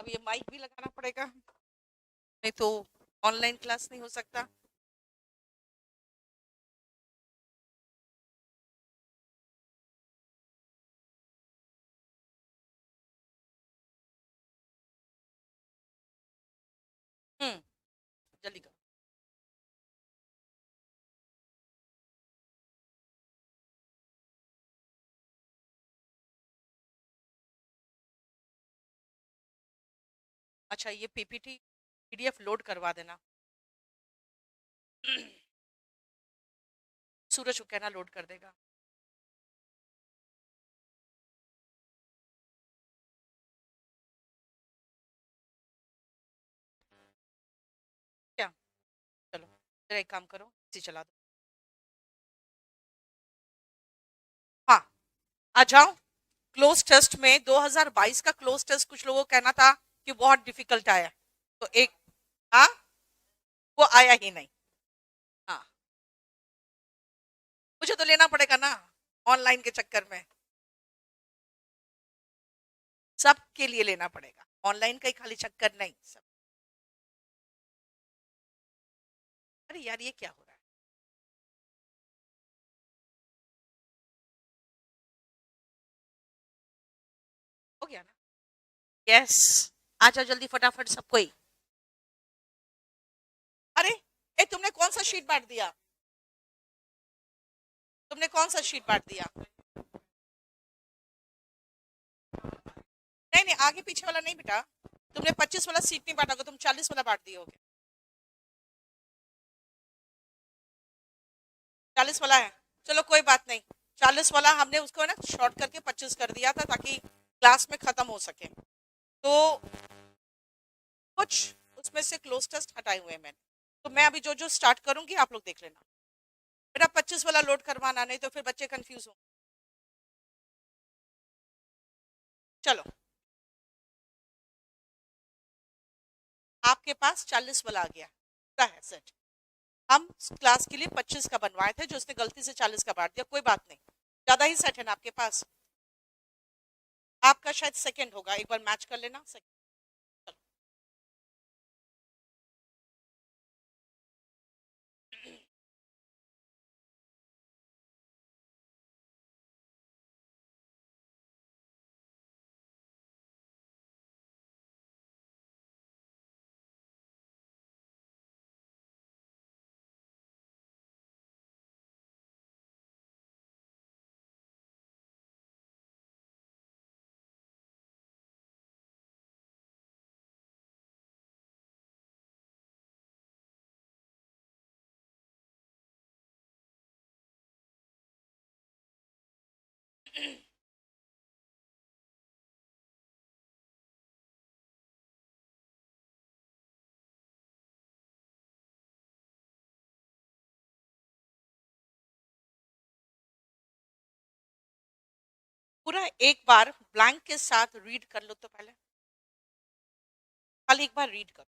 अब ये माइक भी लगाना पड़ेगा, नहीं तो ऑनलाइन क्लास नहीं हो सकता। हम्म, जल्दी करो। अच्छा, ये पीपीटी पीडीएफ लोड करवा देना। सूरज को कहना लोड कर देगा। क्या? चलो, जरा एक काम करो, इसी चला दो। हाँ, आ जाओ। क्लोज टेस्ट में 2022 का क्लोज टेस्ट कुछ लोगों को कहना था कि बहुत डिफिकल्ट आया, तो एक, हाँ, वो आया ही नहीं। हाँ, मुझे तो लेना पड़ेगा ना, ऑनलाइन के चक्कर में सबके लिए लेना पड़ेगा, ऑनलाइन का ही खाली चक्कर नहीं सब। अरे यार, ये क्या हो रहा है? हो गया ना? यस, आ जाओ जल्दी फटाफट सब कोई। अरे, तुमने कौन सा शीट बांट दिया? तुमने कौन सा शीट बांट दिया? नहीं नहीं, आगे पीछे वाला नहीं बेटा। तुमने 25 वाला सीट नहीं बांटा होगा, तुम 40 वाला बांट दिए होगे। 40 वाला है, चलो कोई बात नहीं। 40 वाला हमने उसको ना शॉर्ट करके 25 कर दिया था ताकि क्लास में खत्म हो सके। तो कुछ उसमें से क्लोज टेस्ट हटाए हुए हैं मैंने, तो मैं अभी जो जो स्टार्ट करूंगी आप लोग देख लेना। बेटा 25 वाला लोड करवाना, नहीं तो फिर बच्चे कंफ्यूज होंगे। चलो, आपके पास 40 वाला आ गया, पूरा है सेट। हम क्लास के लिए 25 का बनवाए थे, जो उसने गलती से 40 का बांट दिया, कोई बात नहीं, ज्यादा ही सेट है ना आपके पास। आपका शायद सेकंड होगा, एक बार मैच कर लेना सेकंड। पूरा एक बार ब्लैंक के साथ रीड कर लो, तो पहले खाली एक बार रीड करो।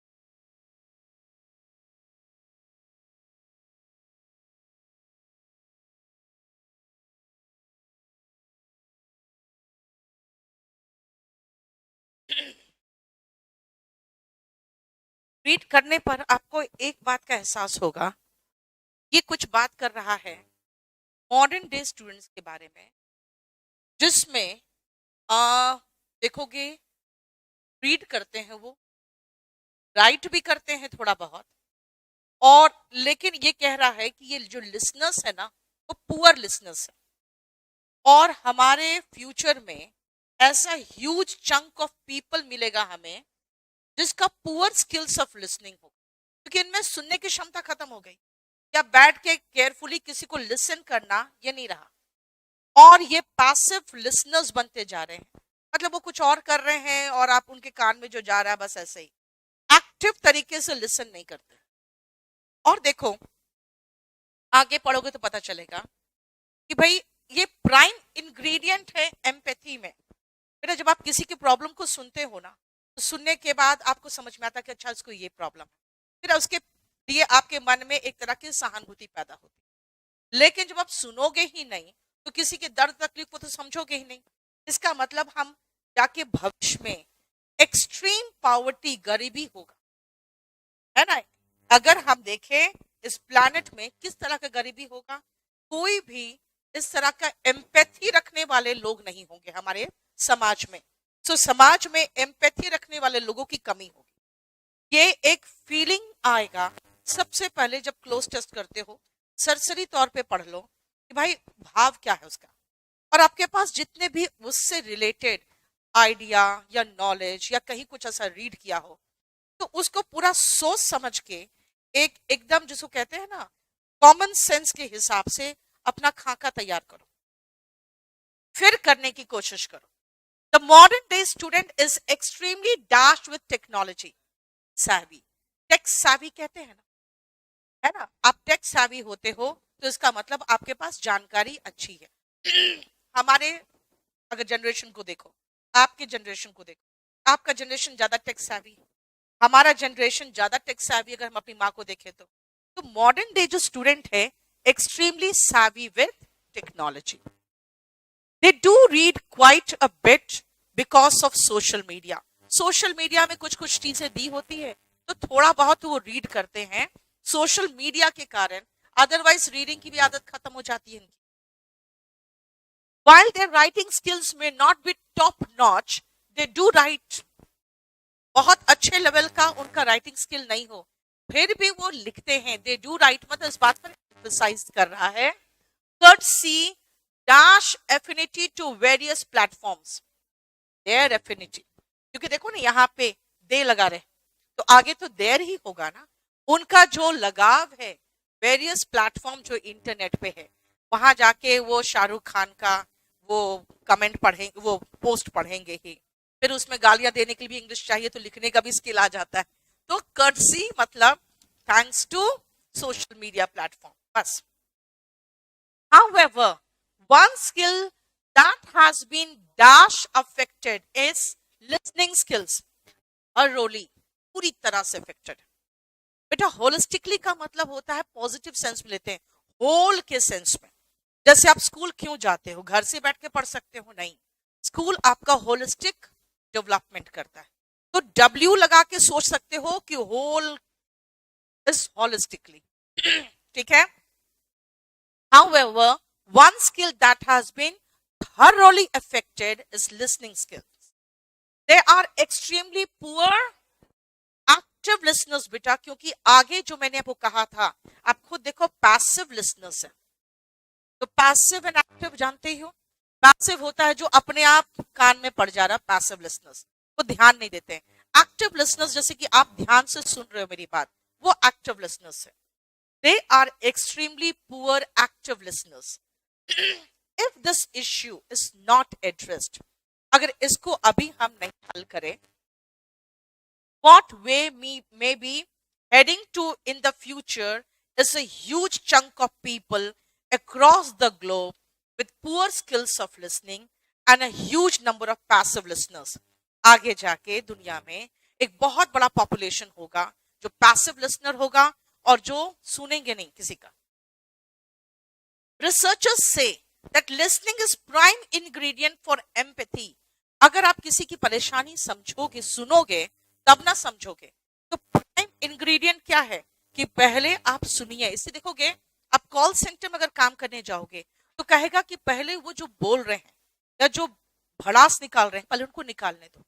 रीड करने पर आपको एक बात का एहसास होगा, ये कुछ बात कर रहा है मॉडर्न डे स्टूडेंट्स के बारे में, जिसमें आ देखोगे रीड करते हैं वो, राइट भी करते हैं थोड़ा बहुत, और लेकिन ये कह रहा है कि ये जो लिसनर्स है ना, वो पुअर लिसनर्स है, और हमारे फ्यूचर में ऐसा ह्यूज चंक ऑफ पीपल मिलेगा हमें जिसका पुअर स्किल्स ऑफ लिसनिंग होगा, क्योंकि इनमें सुनने की क्षमता खत्म हो गई, या बैठ के केयरफुली किसी को लिसन करना ये नहीं रहा, और ये पैसिव लिसनर्स बनते जा रहे हैं। मतलब वो कुछ और कर रहे हैं और आप उनके कान में जो जा रहा है बस ऐसे ही, एक्टिव तरीके से लिसन नहीं करते। और देखो, आगे पढ़ोगे तो पता चलेगा कि भाई ये प्राइम इंग्रेडिएंट है एम्पैथी में। बेटा जब आप किसी की प्रॉब्लम को सुनते हो ना, तो सुनने के बाद आपको समझ में आता है कि अच्छा इसको ये प्रॉब्लम है, फिर उसके लिए आपके मन में एक तरह की सहानुभूति पैदा होती है। लेकिन जब आप सुनोगे ही नहीं, तो किसी के दर्द तकलीफ को तो समझोगे ही नहीं। इसका मतलब हम जाके भविष्य में एक्सट्रीम पॉवर्टी, गरीबी होगा, है ना। अगर हम देखें इस प्लैनेट में किस तरह का गरीबी होगा, कोई भी इस तरह का एम्पैथी रखने वाले लोग नहीं होंगे हमारे समाज में। तो समाज में एम्पैथी रखने वाले लोगों की कमी होगी। ये एक फीलिंग आएगा सबसे पहले जब क्लोज टेस्ट करते हो, सरसरी तौर पे पढ़ लो कि भाई भाव क्या है उसका, और आपके पास जितने भी उससे रिलेटेड आइडिया या नॉलेज या कहीं कुछ ऐसा रीड किया हो, तो उसको पूरा सोच समझ के एकदम जिसको कहते हैं ना कॉमन सेंस के हिसाब से अपना खाका तैयार करो, फिर करने की कोशिश करो। The modern day student is extremely dashed with technology savvy, tech savvy कहते हैं ना, है ना। आप टेक savvy होते हो तो इसका मतलब आपके पास जानकारी अच्छी है। हमारे अगर जनरेशन को देखो, आपके जनरेशन को देखो, आपका जनरेशन ज्यादा टेक savvy है, हमारा जनरेशन ज्यादा टेक savvy अगर हम अपनी माँ को देखें तो मॉडर्न डे जो स्टूडेंट है extremely savvy with technology. They do read quite a bit because of social media. Social media में कुछ कुछ चीजें दी होती है तो थोड़ा बहुत वो रीड करते हैं सोशल मीडिया के कारण, अदरवाइज रीडिंग की भी आदत खत्म हो जाती है इनकी। While their writing skills may not be top notch, they do write, बहुत अच्छे लेवल का उनका राइटिंग स्किल नहीं हो फिर भी वो लिखते हैं। दे डू राइट, मतलब इस बात पर एम्फसाइज कर रहा है। courtesy dash affinity to various platforms, their affinity, क्योंकि देखो ना यहाँ पे दे लगा रहे तो आगे तो देर ही होगा ना। उनका जो लगाव है वेरियस प्लेटफॉर्म जो इंटरनेट पे है, वहां जाके वो शाहरुख खान का वो कमेंट पढ़ेंगे, वो पोस्ट पढ़ेंगे ही, फिर उसमें गालियां देने के लिए भी इंग्लिश चाहिए तो लिखने का भी स्किल आ जाता है। तो कर्टसी मतलब thanks to social media platform, बस। However, one skill that has been dash affected is listening skills. thoroughly, पूरी तरह से affected। बेटा होलिस्टिकली का मतलब होता है पॉजिटिव सेंस में लेते हैं, होल के सेंस में। जैसे आप स्कूल क्यों जाते हो, घर से बैठ के पढ़ सकते हो नहीं, स्कूल आपका होलिस्टिक डेवलपमेंट करता है। तो डब्ल्यू लगा के सोच सकते हो कि होल इज होलिस्टिकली, ठीक है। However, one skill that has been thoroughly affected is listening skills. They are extremely poor active listeners बेटा, क्योंकि आगे जो मैंने आपको कहा था, आप खुद देखो पैसिव लिसनर्स है। तो पैसिव एंड एक्टिव जानते ही हो। पैसिव होता है जो अपने आप कान में पड़ जा रहा, पैसिव लिसनर्स वो ध्यान नहीं देते हैं। एक्टिव लिसनर्स जैसे कि आप ध्यान से सुन रहे हो मेरी बात, वो एक्टिव लिसनर्स है। They are extremely poor active listeners. If this issue is not addressed, अगर इसको अभी हम नहीं हल करें, what way may be heading to in the future is a huge chunk of people across the globe with poor skills of listening and a huge number of passive listeners. आगे जाके दुनिया में एक बहुत बड़ा पॉपुलेशन होगा जो passive listener होगा और जो सुनेंगे नहीं किसी का। Researchers say that listening is prime ingredient for empathy. अगर आप किसी की परेशानी समझोगे, सुनोगे, तब ना समझोगे। तो प्राइम इंग्रेडिएंट क्या है कि पहले आप सुनिए। इससे देखोगे आप कॉल सेंटर में अगर काम करने जाओगे तो कहेगा कि पहले वो जो बोल रहे हैं या जो भड़ास निकाल रहे हैं पहले उनको निकालने दो,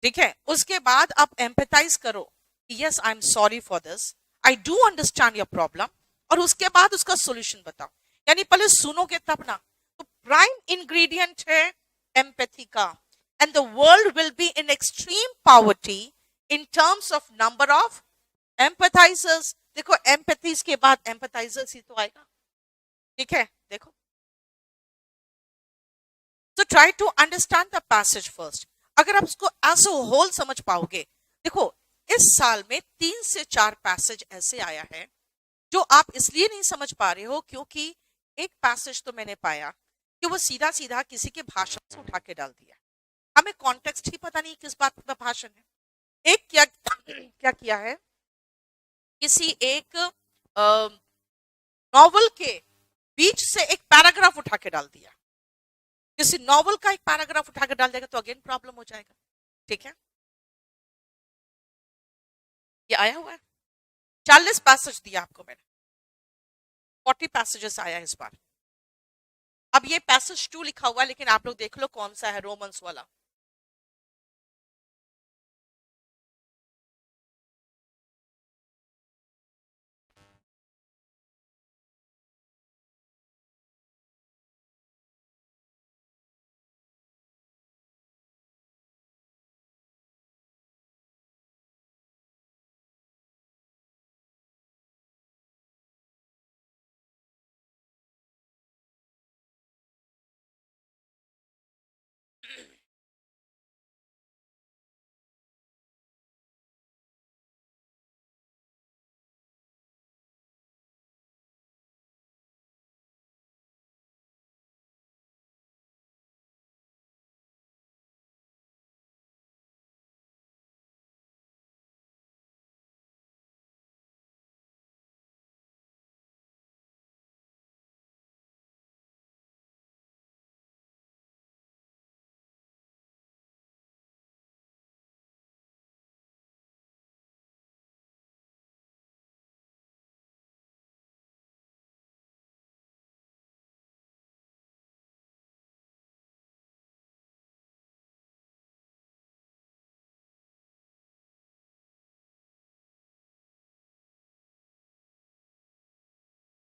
ठीक है। उसके बाद आप एम्पैथाइज करो, yes I am sorry for this, I do understand your problem, और उसके बाद उसका सोल्यूशन बताओ। यानी पहले सुनोगे तब ना। तो प्राइम इंग्रेडिएंट है एम्पैथी का। And the world will be in extreme poverty in terms of number of empathizers. देखो एम्पैथीज के बाद एम्पैथाइजर्स ही तो आएगा, ठीक है। देखो तो try to understand the passage first. अगर आप उसको एज अ होल समझ पाओगे, देखो इस साल में 3 से 4 पैसेज ऐसे आया है जो आप इसलिए नहीं समझ पा रहे हो क्योंकि एक पैसेज तो मैंने पाया कि वो सीधा सीधा किसी के भाषण से उठा के डाल दिया, हमें कॉन्टेक्स्ट ही पता नहीं किस बात का भाषण है। एक क्या किया है, किसी एक नॉवल के बीच से एक पैराग्राफ उठा के डाल दिया। किसी नॉवल का एक पैराग्राफ उठा के डाल देगा तो अगेन प्रॉब्लम हो जाएगा, ठीक है। ये आया हुआ है, 40 पैसेज दिया आपको मैंने, 40 पैसेजेस आया इस बार। अब ये पैसेज 2 लिखा हुआ है, लेकिन आप लोग देख लो कौन सा है, रोमन्स वाला।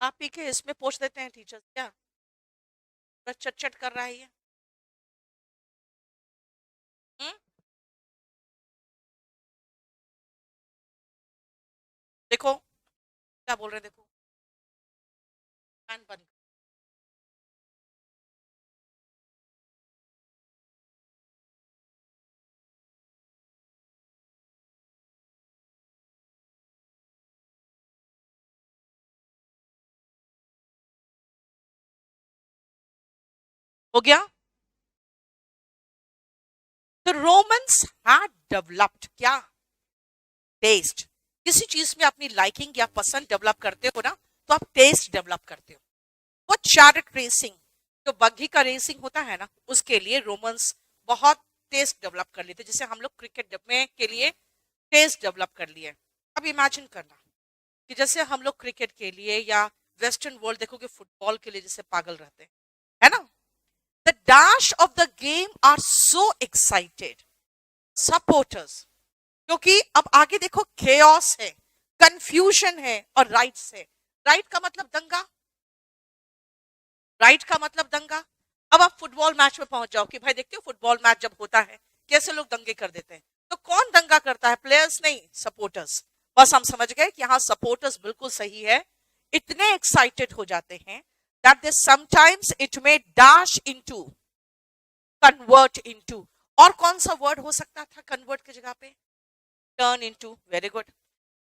आप ही के इसमें पूछ देते हैं टीचर्स क्या, पूरा चट चट कर रहा है ये। हम्म? देखो क्या बोल रहे हैं, देखो कान बंद। हो गया। The Romans had developed क्या, टेस्ट। किसी चीज में अपनी लाइकिंग या पसंद डेवलप करते हो ना, तो आप टेस्ट डेवलप करते हो। वो चैरिट रेसिंग, जो बग्घी का रेसिंग होता है ना, उसके लिए रोमन्स बहुत टेस्ट डेवलप कर लेते, जैसे हम लोग क्रिकेट में के लिए टेस्ट डेवलप कर लिए। अब इमेजिन करना कि जैसे हम लोग क्रिकेट के लिए या वेस्टर्न वर्ल्ड देखोगे फुटबॉल के लिए जैसे पागल रहते हैं, है ना। The dash of the game are so excited supporters, क्योंकि अब आगे देखो केओस है, कंफ्यूजन है और राइट्स है। राइट का मतलब दंगा, राइट का मतलब दंगा। अब आप फुटबॉल मैच में पहुंच जाओ कि भाई देखते हो फुटबॉल मैच जब होता है कैसे लोग दंगे कर देते हैं, तो कौन दंगा करता है, प्लेयर्स नहीं, सपोर्टर्स। बस हम समझ गए कि हाँ सपोर्टर्स बिल्कुल सही है। इतने एक्साइटेड हो जाते हैं that they sometimes it may dash into, convert into. और कौन सा वर्ड हो सकता था कन्वर्ट की जगह पे, turn into, very good.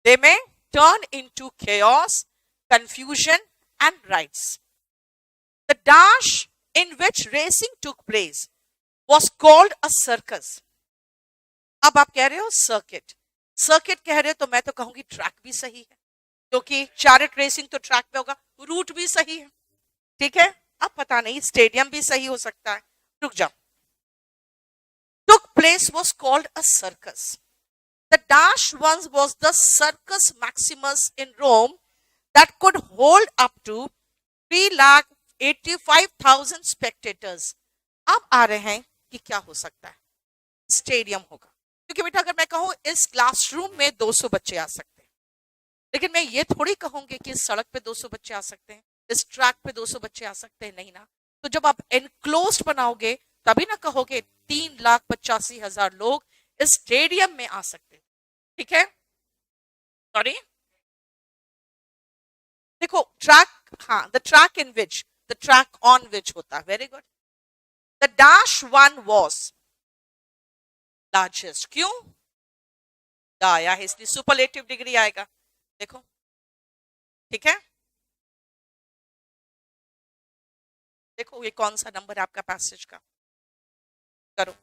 They may turn into chaos, confusion and rights. The dash in which racing took place was called a circus. अब आप कह रहे हो सर्किट, सर्किट कह रहे हो तो मैं तो कहूंगी ट्रैक भी सही है, क्योंकि चैरिट रेसिंग तो ट्रैक पे होगा, रूट भी सही है, ठीक है। अब पता नहीं स्टेडियम भी सही हो सकता है, रुक जाओ। took place was called a circus. The dash once was the Circus Maximus in Rome that could hold up to 3,85,000 spectators. अब आ रहे हैं कि क्या हो सकता है, स्टेडियम होगा, क्योंकि बेटा अगर मैं कहूं इस क्लासरूम में 200 बच्चे आ सकते हैं, लेकिन मैं ये थोड़ी कहूंगी कि इस सड़क पे 200 बच्चे आ सकते हैं, इस ट्रैक पे 200 बच्चे आ सकते हैं, नहीं ना। तो जब आप एनक्लोज्ड बनाओगे तभी ना कहोगे 3,85,000 लोग इस स्टेडियम में आ सकते हैं, ठीक है। सॉरी, देखो ट्रैक, हाँ the track in which, the track on which होता है, very good. The dash one was largest, क्यों आया है, इसलिए सुपरलेटिव डिग्री आएगा, देखो, ठीक है। देखो ये कौन सा नंबर है आपका पैसेज का, करो।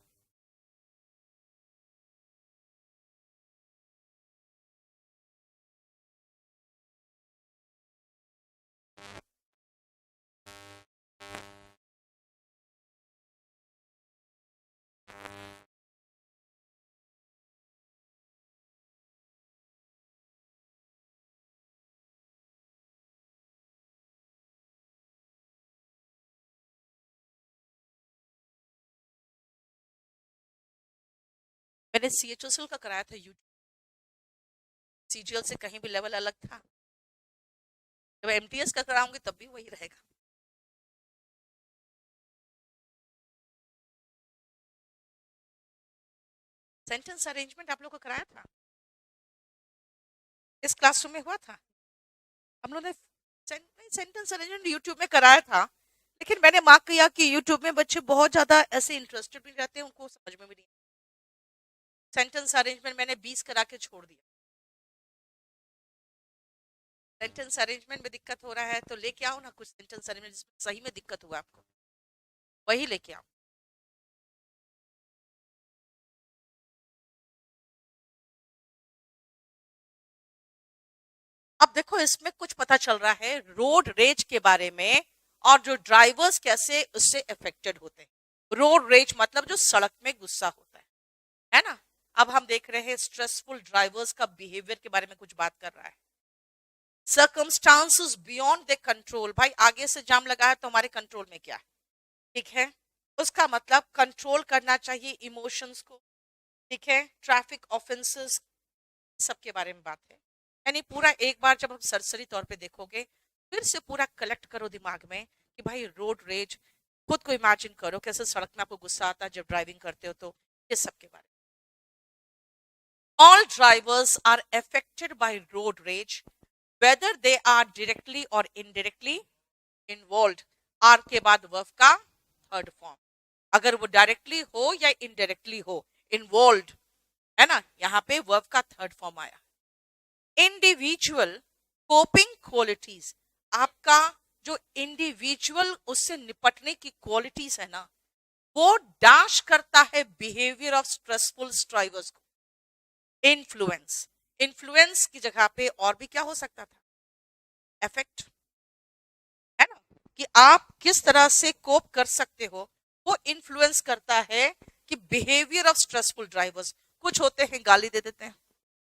मैंने CHSL का कराया था यूट्यूब, CGL से कहीं भी लेवल अलग था। जब MTS का कराऊंगी तब भी वही रहेगा। सेंटेंस अरेंजमेंट आप लोग को कराया था, इस क्लासरूम में हुआ था। हम लोग ने सेंटेंस अरेंजमेंट यूट्यूब में कराया था, लेकिन मैंने मार्क किया कि यूट्यूब में बच्चे बहुत ज्यादा ऐसे इंटरेस्टेड भी रहते हैं, उनको समझ में भी नहीं। सेंटेंस अरेंजमेंट मैंने 20 करा के छोड़ दिया। सेंटेंस अरेंजमेंट में दिक्कत हो रहा है तो लेके आओ ना कुछ सेंटेंस अरेंजमेंट जिसमें सही में दिक्कत हुआ आपको, वही लेके आओ। अब देखो इसमें कुछ पता चल रहा है रोड रेज के बारे में, और जो ड्राइवर्स कैसे उससे अफेक्टेड होते हैं। रोड रेज मतलब जो सड़क में गुस्सा होता है ना। अब हम देख रहे हैं स्ट्रेसफुल ड्राइवर्स का बिहेवियर के बारे में कुछ बात कर रहा है। सर्कमस्टांसेस बियॉन्ड द कंट्रोल, भाई आगे से जाम लगा है तो हमारे कंट्रोल में क्या है, ठीक है। उसका मतलब कंट्रोल करना चाहिए इमोशंस को, ठीक है। ट्रैफिक ऑफेंसेस सबके बारे में बात है। यानी पूरा एक बार जब हम सरसरी तौर पे देखोगे, फिर से पूरा कलेक्ट करो दिमाग में कि भाई रोड रेज, खुद को इमेजिन करो कैसे सड़क में आपको गुस्सा आता है जब ड्राइविंग करते हो, तो ये सबके बारे में। All drivers are affected by road rage whether they are directly और इनडायरेक्टली इन्वॉल्व। आर के बाद वर्ब का थर्ड फॉर्म, अगर वो डायरेक्टली हो या इनडायरेक्टली हो, इन्वॉल्व है ना, यहाँ पे वर्ब का थर्ड फॉर्म आया। इंडिविजुअल कोपिंग क्वालिटीज, आपका जो इंडिविजुअल उससे निपटने की क्वालिटीज है ना, वो डैश करता है बिहेवियर ऑफ स्ट्रेसफुल ड्राइवर्स को। इन्फ्लुएंस, इन्फ्लुएंस की जगह पे और भी क्या हो सकता था, इफेक्ट, है ना, कि आप किस तरह से कोप कर सकते हो, वो इन्फ्लुएंस करता है कि बिहेवियर ऑफ स्ट्रेसफुल ड्राइवर्स। कुछ होते हैं गाली दे देते हैं,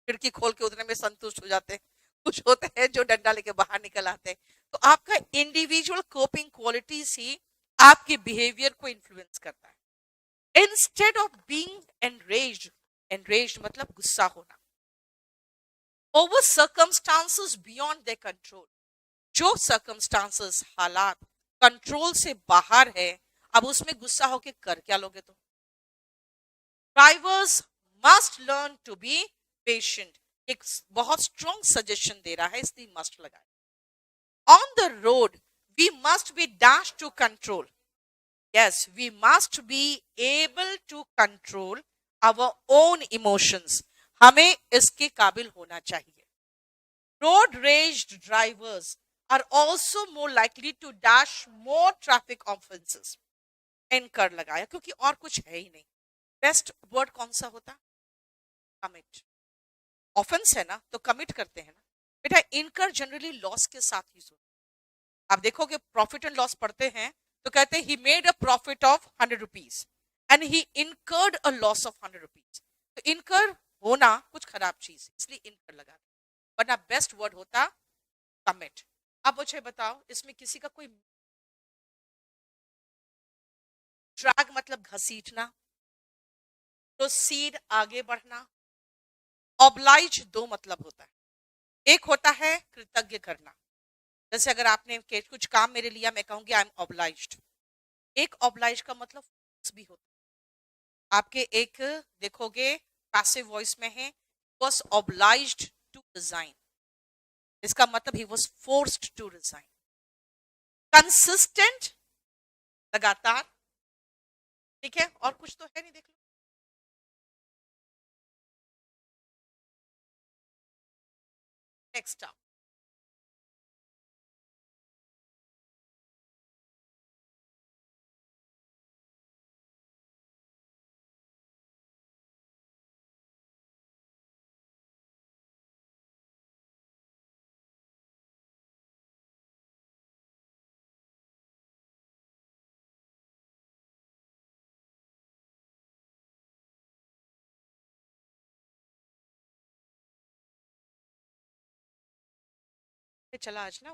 खिड़की खोल के उतने में संतुष्ट हो जाते हैं, कुछ होते हैं जो डंडा लेके बाहर निकल आते हैं। तो आपका इंडिविजुअल कोपिंग क्वालिटीज ही आपके बिहेवियर को इन्फ्लुएंस करता है। Instead of being enraged, enraged मतलब गुस्सा होना, over circumstances beyond their control, जो सर्कमस्टांसेस हालात कंट्रोल से बाहर है, अब उसमें गुस्सा होके कर क्या लोगे तुम। Drivers must learn to be patient, एक बहुत स्ट्रॉन्ग सजेशन दे रहा है, इसलिए मस्ट लगाए। On the road we must be dash to control, yes we must be able to control our own emotions, हमें इसके काबिल होना चाहिए। Road raged drivers are also more likely to dash more traffic offenses, इनकर लगाया क्योंकि और कुछ है ही नहीं। बेस्ट वर्ड कौन सा होता, कमिट। ऑफेंस है ना तो कमिट करते हैं ना बेटा। इनकर जनरली लॉस के साथ यूज होता है। आप देखोगे प्रॉफिट एंड लॉस पढ़ते हैं तो कहते हैं he made a profit of 100 rupees and he incurred a loss of 100 rupees. तो इनकर होना कुछ खराब चीज, इसलिए इनकर लगा, वरना बेस्ट वर्ड होता कमिट। अब मुझे बताओ इसमें किसी का कोई, ड्रैग मतलब घसीटना, प्रोसीड आगे बढ़ना, ऑब्लाइज दो मतलब होता है। एक होता है कृतज्ञ करना, जैसे अगर आपने कुछ काम मेरे लिया, मैं कहूंगी आई एम ऑब्लाइज्ड। एक ऑब्लाइज का मतलब भी होता है। आपके एक देखोगे पैसिव वॉइस में है was obliged to resign, इसका मतलब ही was forced to resign। Consistent लगातार, ठीक है, और कुछ तो है नहीं, देख लो। नेक्स्ट आप, चला आज ना।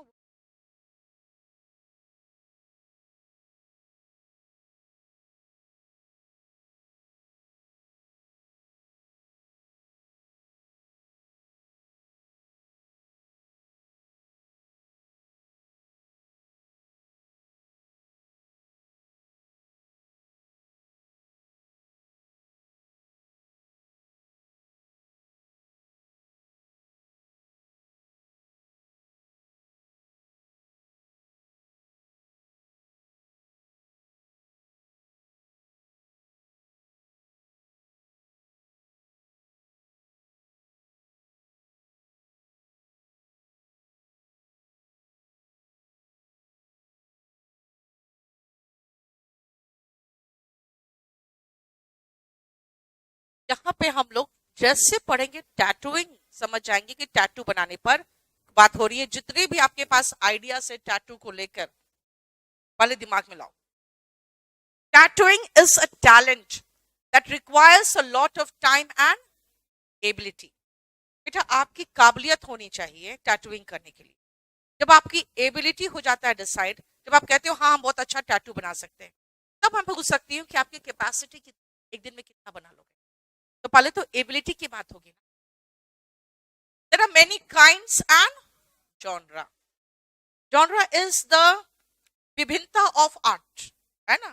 यहाँ पे हम लोग जैसे पढ़ेंगे टैटूइंग, समझ जाएंगे कि टैटू बनाने पर बात हो रही है। जितने भी आपके पास आइडियाज है टैटू को लेकर, पहले दिमाग में लाओ। Tattooing is a talent that requires a lot of time and ability. बेटा आपकी काबिलियत होनी चाहिए टैटूइंग करने के लिए। जब आपकी एबिलिटी हो जाता है डिसाइड, जब आप कहते हो हाँ हम बहुत अच्छा टैटू बना सकते हैं, तब मैं पूछ सकती हूँ कि आपकी कैपेसिटी एक दिन में कितना बना लोगे। तो पहले तो एबिलिटी की बात होगी ना। There are many kinds and genre. Genre is the विभिन्नता ऑफ आर्ट, है ना।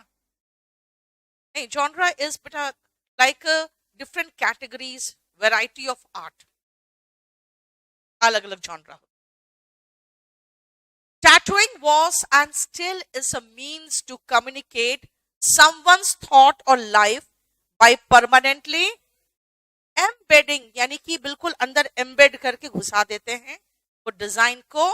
नहीं, जॉनरा इज बेटा like different categories, variety of art, अलग अलग genre. Tattooing was and still is a means to communicate someone's thought or life by permanently embedding, यानी कि बिल्कुल अंदर एम्बेड करके घुसा देते हैं वो डिजाइन को,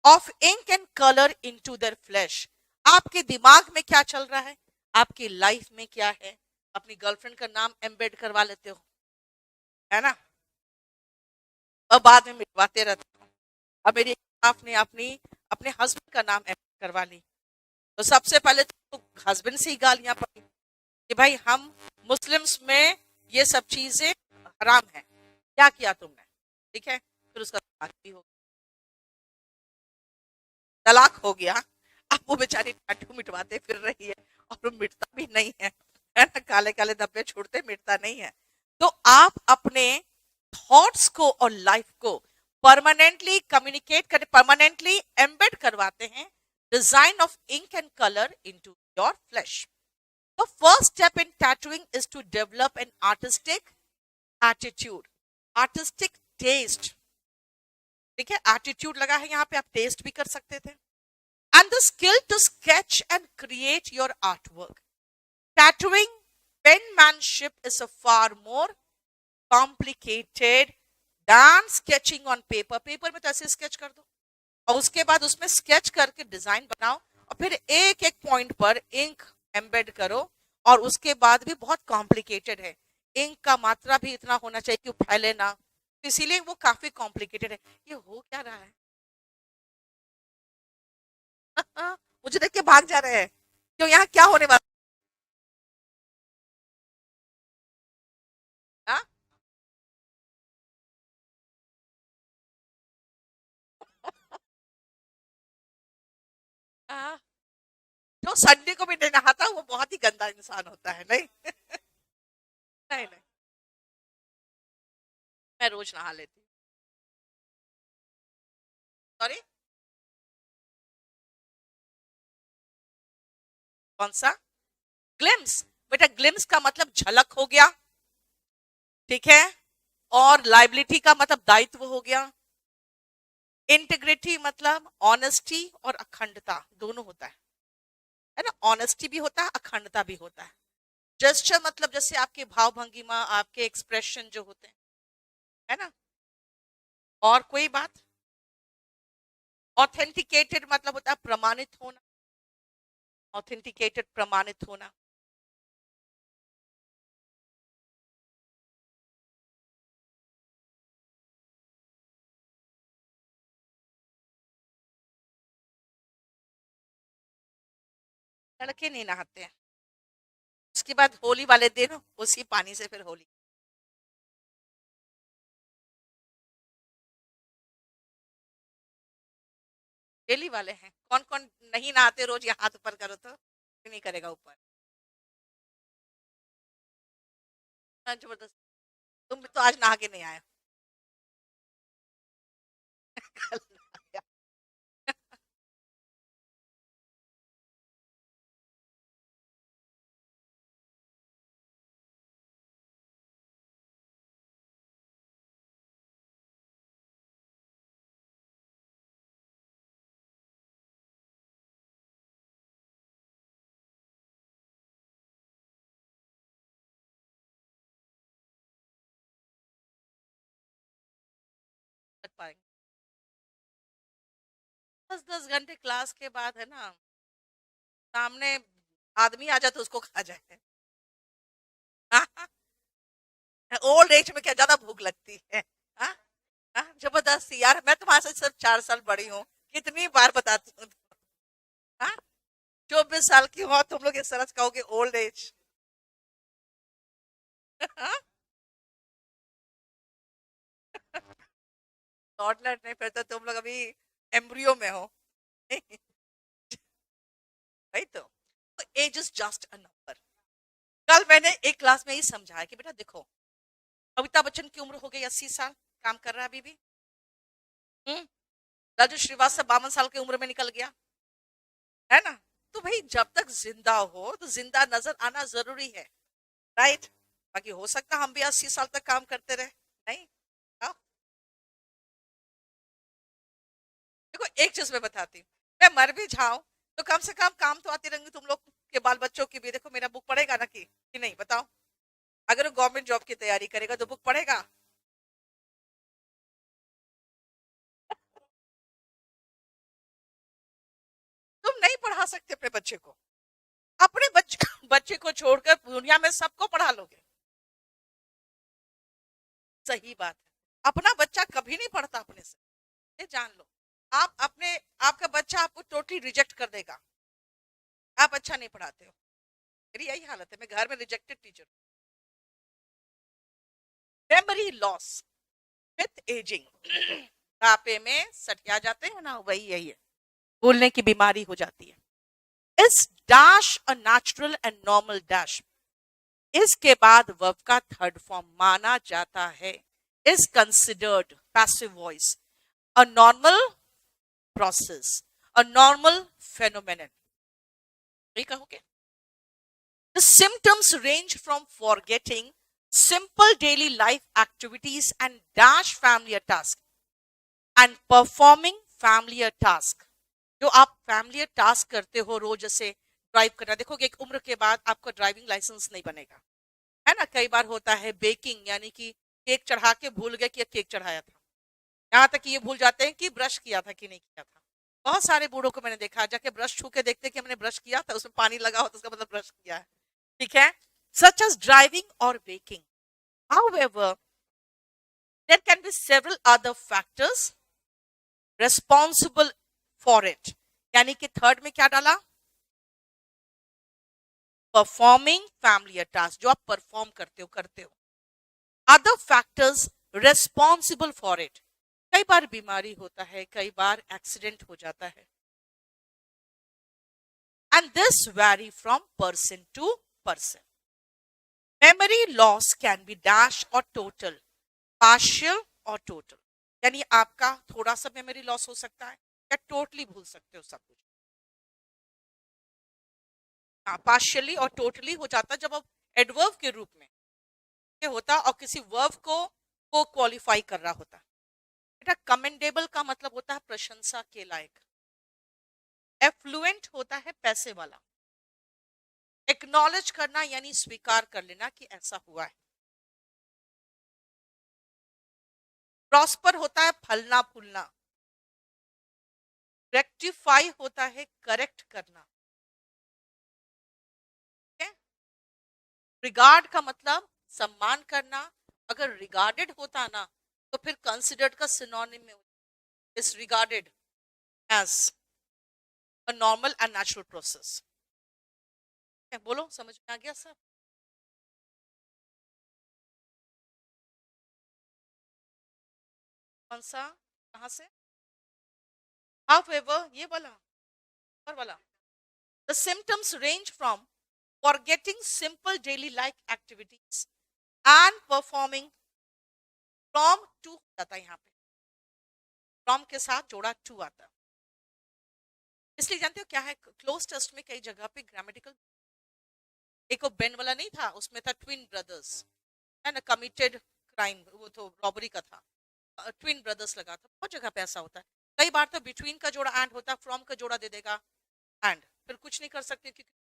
of ink and color into their flesh। आपके दिमाग में क्या चल रहा है, आपकी लाइफ में क्या है, अपनी गर्लफ्रेंड का नाम एम्बेड करवा लेते हो, है ना, और बाद में मिटवाते रहते हो। अब मेरी आपने अपनी अपने हस्बैंड का नाम एम्बेड करवा ली, तो सबसे पहले तो हस्बैंड से ही गालियां पड़ी कि भाई हम मुस्लिम्स में ये सब चीजें हराम है, क्या किया तुमने। ठीक है, फिर उसका तलाक भी हो, तलाक हो गया। अब वो बेचारी टैटू मिटवाते फिर रही है और वो मिटता भी नहीं है ना, काले काले धब्बे छोड़ते, मिटता नहीं है। तो आप अपने थॉट्स को और लाइफ को परमानेंटली कम्युनिकेट कर, परमानेंटली एम्बेड करवाते हैं design of ink and colour into your flesh. The first step in tattooing is to develop an artistic attitude, artistic taste। ठीक है, एटीट्यूड लगा है यहाँ पे, आप टेस्ट भी कर सकते थे। And the skill to sketch and create your artwork. Tattooing penmanship is a far more complicated than sketching on paper। Paper में तो ऐसे स्केच कर दो और उसके बाद उसमें स्केच करके डिजाइन बनाओ और फिर एक एक पॉइंट पर इंक एम्बेड करो, और उसके बाद भी बहुत कॉम्प्लिकेटेड है। इंक का मात्रा भी इतना होना चाहिए कि वो फैले ना, तो इसीलिए वो काफी कॉम्प्लिकेटेड है। ये हो क्या रहा है मुझे देख के भाग जा रहे हैं, क्यों, यहाँ क्या होने वाला है? हाँ? हाँ, जो संडे को भी नहीं नहाता वो बहुत ही गंदा इंसान होता है, नहीं नहीं नहीं, मैं रोज नहा लेती हूँ। सॉरी, कौन सा ग्लिम्स? बेटा ग्लिम्स का मतलब झलक हो गया, ठीक है, और लाइबिलिटी का मतलब दायित्व हो गया। इंटीग्रिटी मतलब ऑनेस्टी और अखंडता दोनों होता है ना, ऑनेस्टी भी होता है, अखंडता भी होता है। जेस्चर मतलब जैसे आपके भाव भंगिमा, आपके एक्सप्रेशन जो होते हैं, है ना। और कोई बात, ऑथेंटिकेटेड मतलब होता है प्रमाणित होना, ऑथेंटिकेटेड प्रमाणित होना। लड़के नहीं नहाते हैं, उसके बाद होली वाले दिन उसी पानी से फिर होली। डेली वाले हैं, कौन कौन नहीं नहाते रोज, ये हाथ ऊपर करो तो नहीं करेगा ऊपर। हाँ, जबरदस्त। तुम तो आज नहा के नहीं आए कल नहाया। कर पाएंगे 10 10 घंटे क्लास के बाद, है ना, सामने आदमी आ जाए तो उसको खा जाए ओल्ड एज में क्या ज्यादा भूख लगती है? हाँ? हाँ? जबरदस्ती यार, मैं तुम्हारे से सिर्फ 4 साल बड़ी हूँ, कितनी बार बताती हूँ। हाँ? 24 साल की हो तुम लोग इस तरह से कहोगे ओल्ड एज? टॉडलर नहीं, फिर तो तुम लोग अभी एम्ब्रियो में हो। भाई तो age is just a number. कल मैंने एक क्लास में ही समझाया कि बेटा देखो, अमिताभ बच्चन की उम्र हो गई 80 साल, काम कर रहा है अभी भी। हम्म। राजू श्रीवास्तव 52 साल की उम्र में निकल गया, है ना? तो भाई जब तक जिंदा हो तो जिंदा नजर आना जरूरी है, राइट? बाकी हो सकता हम भी 80 साल तक काम करते रहे। नहीं? हाँ? देखो एक चीज मैं बताती हूँ, मैं मर भी जाऊं तो कम से कम काम तो आती रहेंगे तुम लोग के बाल बच्चों की भी। देखो मेरा बुक पढ़ेगा ना कि नहीं, बताओ? अगर वो गवर्नमेंट जॉब की तैयारी करेगा तो बुक पढ़ेगा? तुम नहीं पढ़ा सकते अपने बच्चे को। अपने बच्चे बच्चे को छोड़कर दुनिया में सबको पढ़ा लोगे। सही बात है, अपना बच्चा कभी नहीं पढ़ता अपने से, ये जान लो। आप अपने आपका बच्चा आपको टोटली रिजेक्ट कर देगा, आप अच्छा नहीं पढ़ाते हो। मेरी यही हालत है, मैं घर में rejected teacher. Memory loss with ageing, बुढ़ापे में सटिया जाते हैं ना, वही यही है, भूलने की बीमारी हो जाती है। इस dash a natural and normal dash, इसके बाद वर्ब का थर्ड फॉर्म माना जाता है, is considered passive voice, a normal process, a normal phenomenon. ये कहोगे? The symptoms range from forgetting simple daily life activities and dash familiar tasks and performing familiar task। जो आप familiar task करते हो रोज, जैसे ड्राइव करना, देखोगे एक उम्र के बाद आपका ड्राइविंग लाइसेंस नहीं बनेगा, है ना? कई बार होता है बेकिंग, यानी कि केक चढ़ा के भूल गए कि केक चढ़ाया था। यहाँ तक कि ये भूल जाते हैं कि ब्रश किया था कि नहीं किया था। बहुत सारे बूढ़ों को मैंने देखा, जाके ब्रश छू के देखते कि हमने ब्रश किया था, उसमें पानी लगा हो तो उसका मतलब ब्रश किया है। ठीक है? Such as driving or baking. However, there can be several other factors responsible for it. यानी कि थर्ड में क्या डाला? परफॉर्मिंग फैमिलियर टास्क, जो आप परफॉर्म करते हो। Other factors responsible for it, कई बार बीमारी होता है, कई बार एक्सीडेंट हो जाता है। And this vary from person to person. Memory loss can be dash और टोटल, पार्शियल और टोटल। यानी आपका थोड़ा सा मेमोरी लॉस हो सकता है या टोटली भूल सकते हो सब कुछ। हाँ, पार्शियली और टोटली हो जाता है जब आप एडवर्ब के रूप में ये होता और किसी वर्ब को क्वालिफाई कर रहा होता। बेटा कमेंडेबल का मतलब होता है प्रशंसा के लायक। एफ्लुएंट होता है पैसे वाला। एक्नॉलेज करना यानी स्वीकार कर लेना कि ऐसा हुआ है। प्रॉस्पर होता है फलना फूलना। रेक्टिफाई होता है करेक्ट करना। रिगार्ड का मतलब सम्मान करना। अगर रिगार्डेड होता ना तो फिर कंसिडर्ड का सिनोनिम में is regarded as a normal and natural process. बोलो, समझ में आ गया सर? कौन सा? कहां से? However, ये वाला और वाला। The symptoms range from forgetting simple daily life activities and performing from to जाता है यहाँ पे, from के साथ जोड़ा to आता है। इसलिए जानते हो क्या है, क्लोज टेस्ट में कई जगह पे ग्रामेटिकल, एक वो बेन वाला नहीं था, उसमें था ट्विन ब्रदर्स, है ना? कमिटेड क्राइम, वो तो रॉबरी का था, ट्विन ब्रदर्स लगा था। बहुत जगह पे ऐसा होता है। कई बार तो बिटवीन का जोड़ा एंड होता है, फ्रॉम का जोड़ा दे देगा एंड, फिर कुछ नहीं कर सकते क्योंकि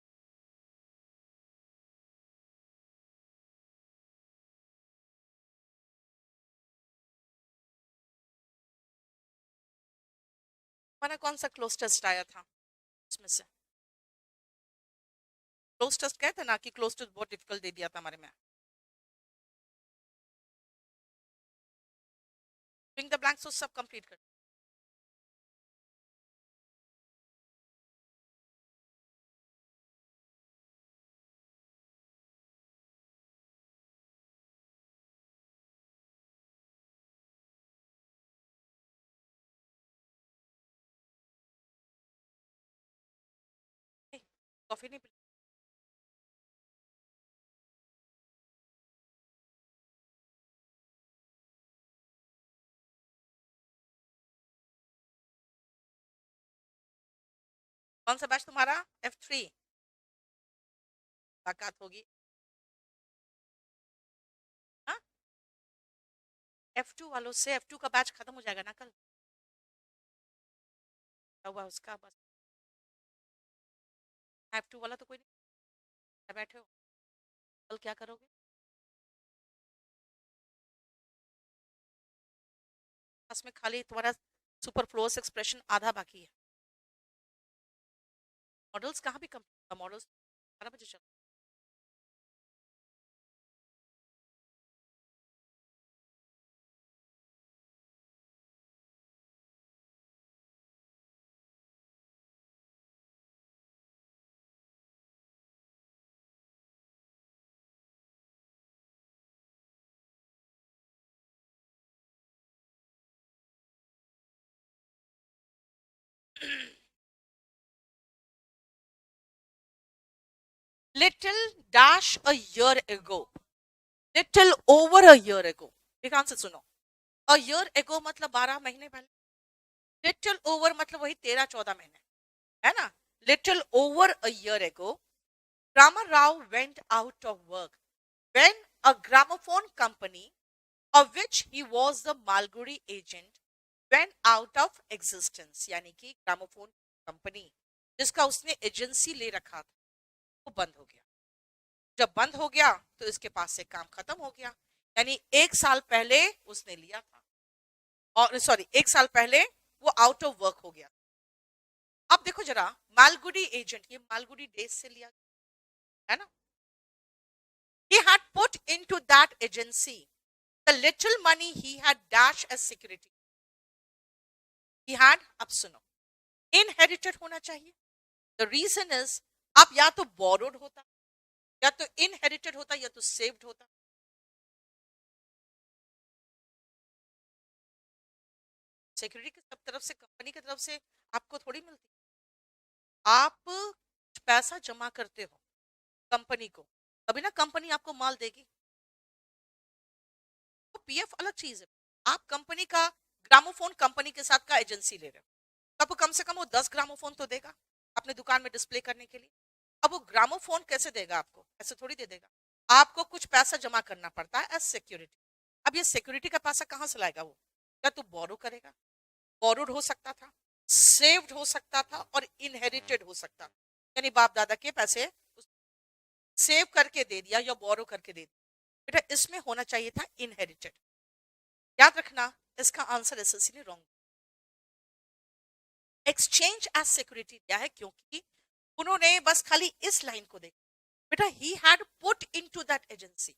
हमारा कौन सा क्लोज टेस्ट आया था उसमें से? क्लोज टेस्ट कहते ना कि क्लोज टेस्ट बहुत डिफिकल्ट दे दिया था हमारे में। फिलिंग द ब्लैंक्स तो सब कंप्लीट कर। कॉफी नहीं पी? कौन सा बैच तुम्हारा? F3 मुलाकात होगी। हाँ, F2 वालों से। F2 का बैच खत्म हो जाएगा ना कल। क्या हुआ उसका? बस F2 वाला तो कोई नहीं। बैठे हो, कल क्या करोगे? क्लास में खाली तुम्हारा सुपरफ्लुअस एक्सप्रेशन आधा बाकी है। मॉडल्स कहाँ भी कम, मॉडल्स 12 बजे चल। Little dash a year ago, little over a year ago. ध्यान से सुनो। अ ईयर एगो मतलब 12 महीने पहले। लिटिल ओवर मतलब वही 13-14 महीने, है ना? Little over a year ago Rama Rao went out of work when a gramophone company, of which he was the Malgudi agent, went out of existence. यानी कि ग्रामोफोन कंपनी जिसका उसने एजेंसी ले रखा था वो बंद हो गया। जब बंद हो गया तो इसके पास से काम खत्म हो गया। यानी 1 साल पहले उसने लिया था, और सॉरी 1 साल पहले वो आउट ऑफ वर्क हो गया। अब देखो जरा, मालगुडी एजेंट, ये मालगुडी डेज से लिया, है ना? He had put into that agency the little money he had dashed as security. He had, अब सुनो, inherited होना चाहिए। The reason is, अब या तो borrowed होता, या तो inherited होता, या तो saved होता। सिक्योरिटी की सब तरफ से, कंपनी की तरफ से आपको थोड़ी मिलती। आप पैसा जमा करते हो कंपनी को, तभी ना कंपनी आपको माल देगी। तो पीएफ अलग चीज है। आप कंपनी का, ग्रामोफोन कंपनी के साथ का एजेंसी ले रहे हो, तो आपको कम से कम वो 10 ग्रामोफोन तो देगा अपने दुकान में डिस्प्ले करने के लिए। अब वो ग्रामोफोन कैसे देगा आपको? ऐसे थोड़ी दे देगा। आपको कुछ पैसा जमा करना पड़ता है एज सिक्योरिटी। अब ये सिक्योरिटी का पैसा कहाँ से लाएगा वो? या तो बोरो करेगा, बोरोड हो सकता था, सेव्ड हो सकता था, और इनहेरिटेड हो सकता था। यानी बाप दादा के पैसे सेव करके दे दिया या बोरो करके दे दिया। बेटा इसमें होना चाहिए था इनहेरिटेड। याद रखना, इसका आंसर एसएससी ने रॉन्ग। एक्सचेंज एज सिक्योरिटी क्या है? क्योंकि उन्होंने बस खाली इस लाइन को देखा। बेटा he had put into that agency,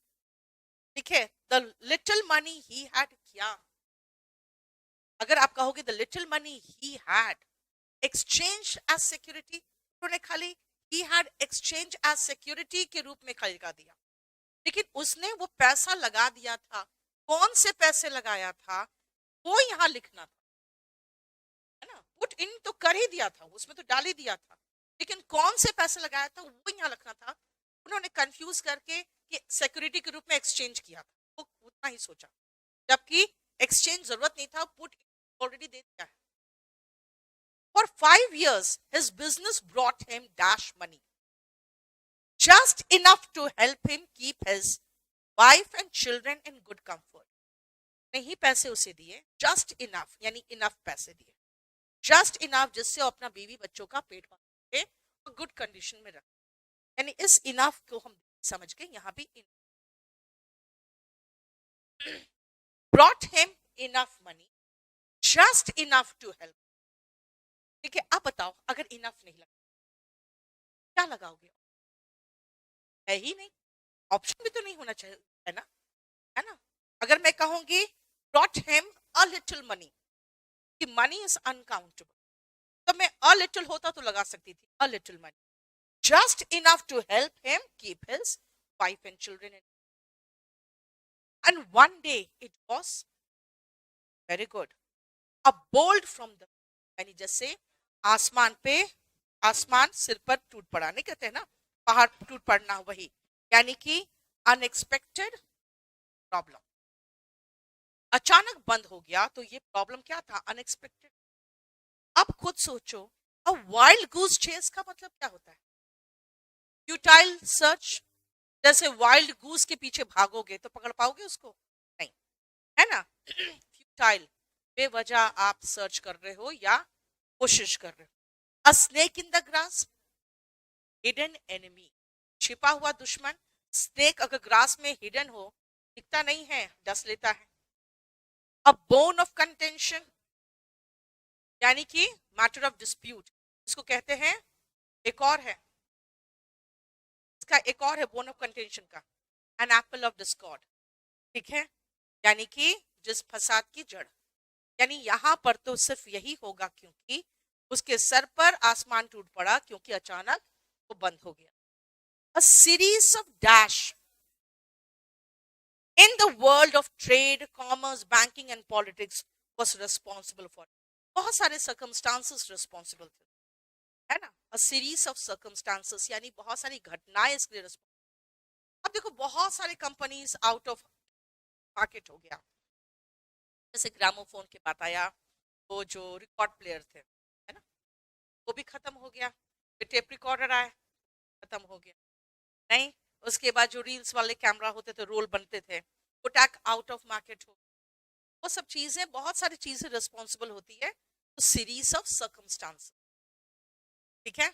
ठीक है, the little money he had किया। अगर आप कहोगे the little money he had exchange as security, उन्होंने खाली he had exchange as security के रूप में खाली लगा दिया। लेकिन उसने वो पैसा लगा दिया था, कौन से पैसे लगाया था वो यहां लिखना था, है ना? पुट इन तो कर ही दिया था, उसमें तो डाल ही दिया था, लेकिन कौन से पैसे लगाया था वो यहां लिखना था। उन्होंने कंफ्यूज करके कि सिक्योरिटी के रूप में एक्सचेंज किया था, वो उतना ही सोचा, जबकि एक्सचेंज जरूरत नहीं था, पुट ऑलरेडी दे दिया है। For 5 years, his business brought him dash money, just enough to help him keep his wife and children in good comfort. नहीं पैसे उसे दिए, just enough यानी enough पैसे दिए, जस्ट इनफ जिससे वो अपना बीवी बच्चों का पेट पाल सके और गुड कंडीशन में रखे। यानी इस इनफ को हम समझ के यहाँ भी brought him enough money, just enough to help. ठीक है, अब बताओ अगर इनफ नहीं लगा क्या लगाओगे? है ही नहीं, ऑप्शन भी तो नहीं होना चाहिए, है ना? है ना? अगर मैं कहूंगी brought him a little money. कि money is uncountable. तो मैं a little होता तो लगा सकती थी, a little money. Just enough to help him keep his wife and children. And one day it was very good. A bolt from the यानी जैसे आसमान पे आसमान सिर पर टूट पड़ा, नहीं कहते हैं ना, पहाड़ टूट पड़ना, वही यानी कि अनएक्सपेक्टेड प्रॉब्लम अचानक बंद हो गया। तो ये प्रॉब्लम क्या था? अनएक्सपेक्टेड। अब खुद सोचो, अब वाइल्ड गूस चेस का मतलब क्या होता है? Futile search. जैसे वाइल्ड गूस के पीछे भागोगे तो पकड़ पाओगे उसको? नहीं, है ना? फ्यूटाइल, बेवजह आप सर्च कर रहे हो या कोशिश कर रहे हो। अ snake in the grass, hidden enemy, छिपा हुआ दुश्मन। स्नेक अगर ग्रास में हिडन हो, दिखता नहीं है, डस लेता है। अ बोन ऑफ कंटेंशन, यानी कि मैटर ऑफ डिस्प्यूट, इसको कहते हैं। एक और है इसका, एक और है बोन ऑफ कंटेंशन का, एन एप्पल ऑफ डिस्कॉर्ड, ठीक है, यानी कि जिस फसाद की जड़। यानी यहां पर तो सिर्फ यही होगा क्योंकि उसके सर पर आसमान टूट पड़ा, क्योंकि अचानक वो बंद हो गया। A series of dash in the world of trade, commerce, banking and politics was responsible for. बहुत सारे circumstances responsible थे, है ना? A series of circumstances यानी बहुत सारी घटनाएं इसके लिए अब देखो, बहुत सारे कंपनीज आउट ऑफ मार्केट हो गया। जैसे ग्रामोफोन के बात आया, वो जो रिकॉर्ड प्लेयर थे, है ना, वो भी खत्म हो गया। फिर टेप रिकॉर्डर आए, खत्म हो गया। नहीं, उसके बाद जो रील्स वाले कैमरा होते थे, रोल बनते थे, वो टैक आउट ऑफ मार्केट हो। वो सब चीजें, बहुत सारी चीजें रिस्पॉन्सिबल होती है, तो सीरीज ऑफ सर्कमस्टांस, ठीक है।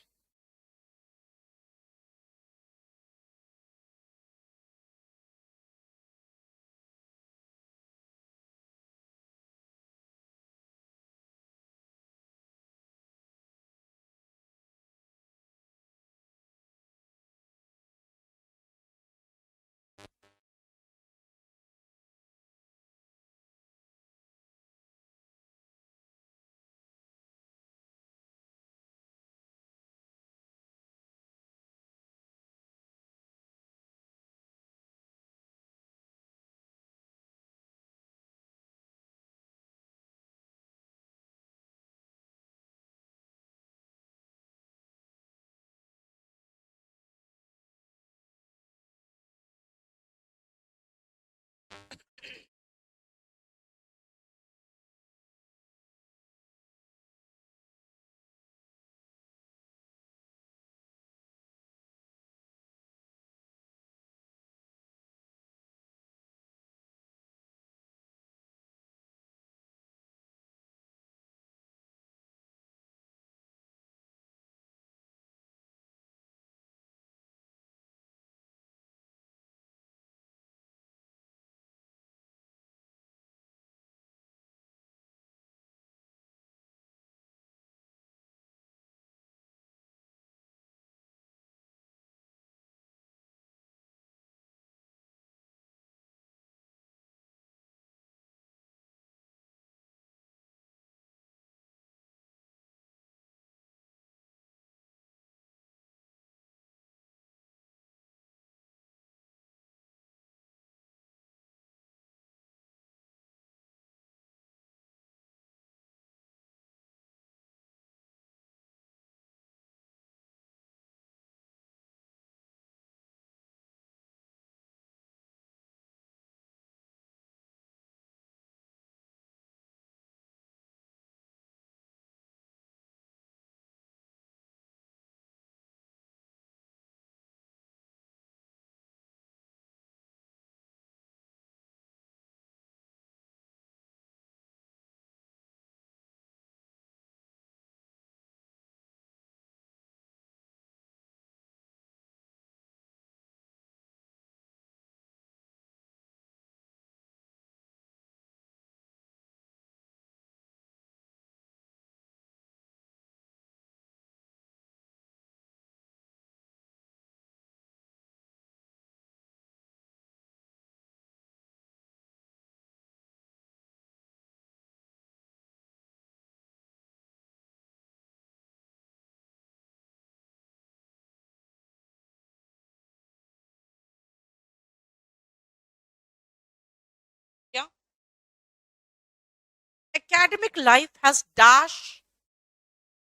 Academic life has dash,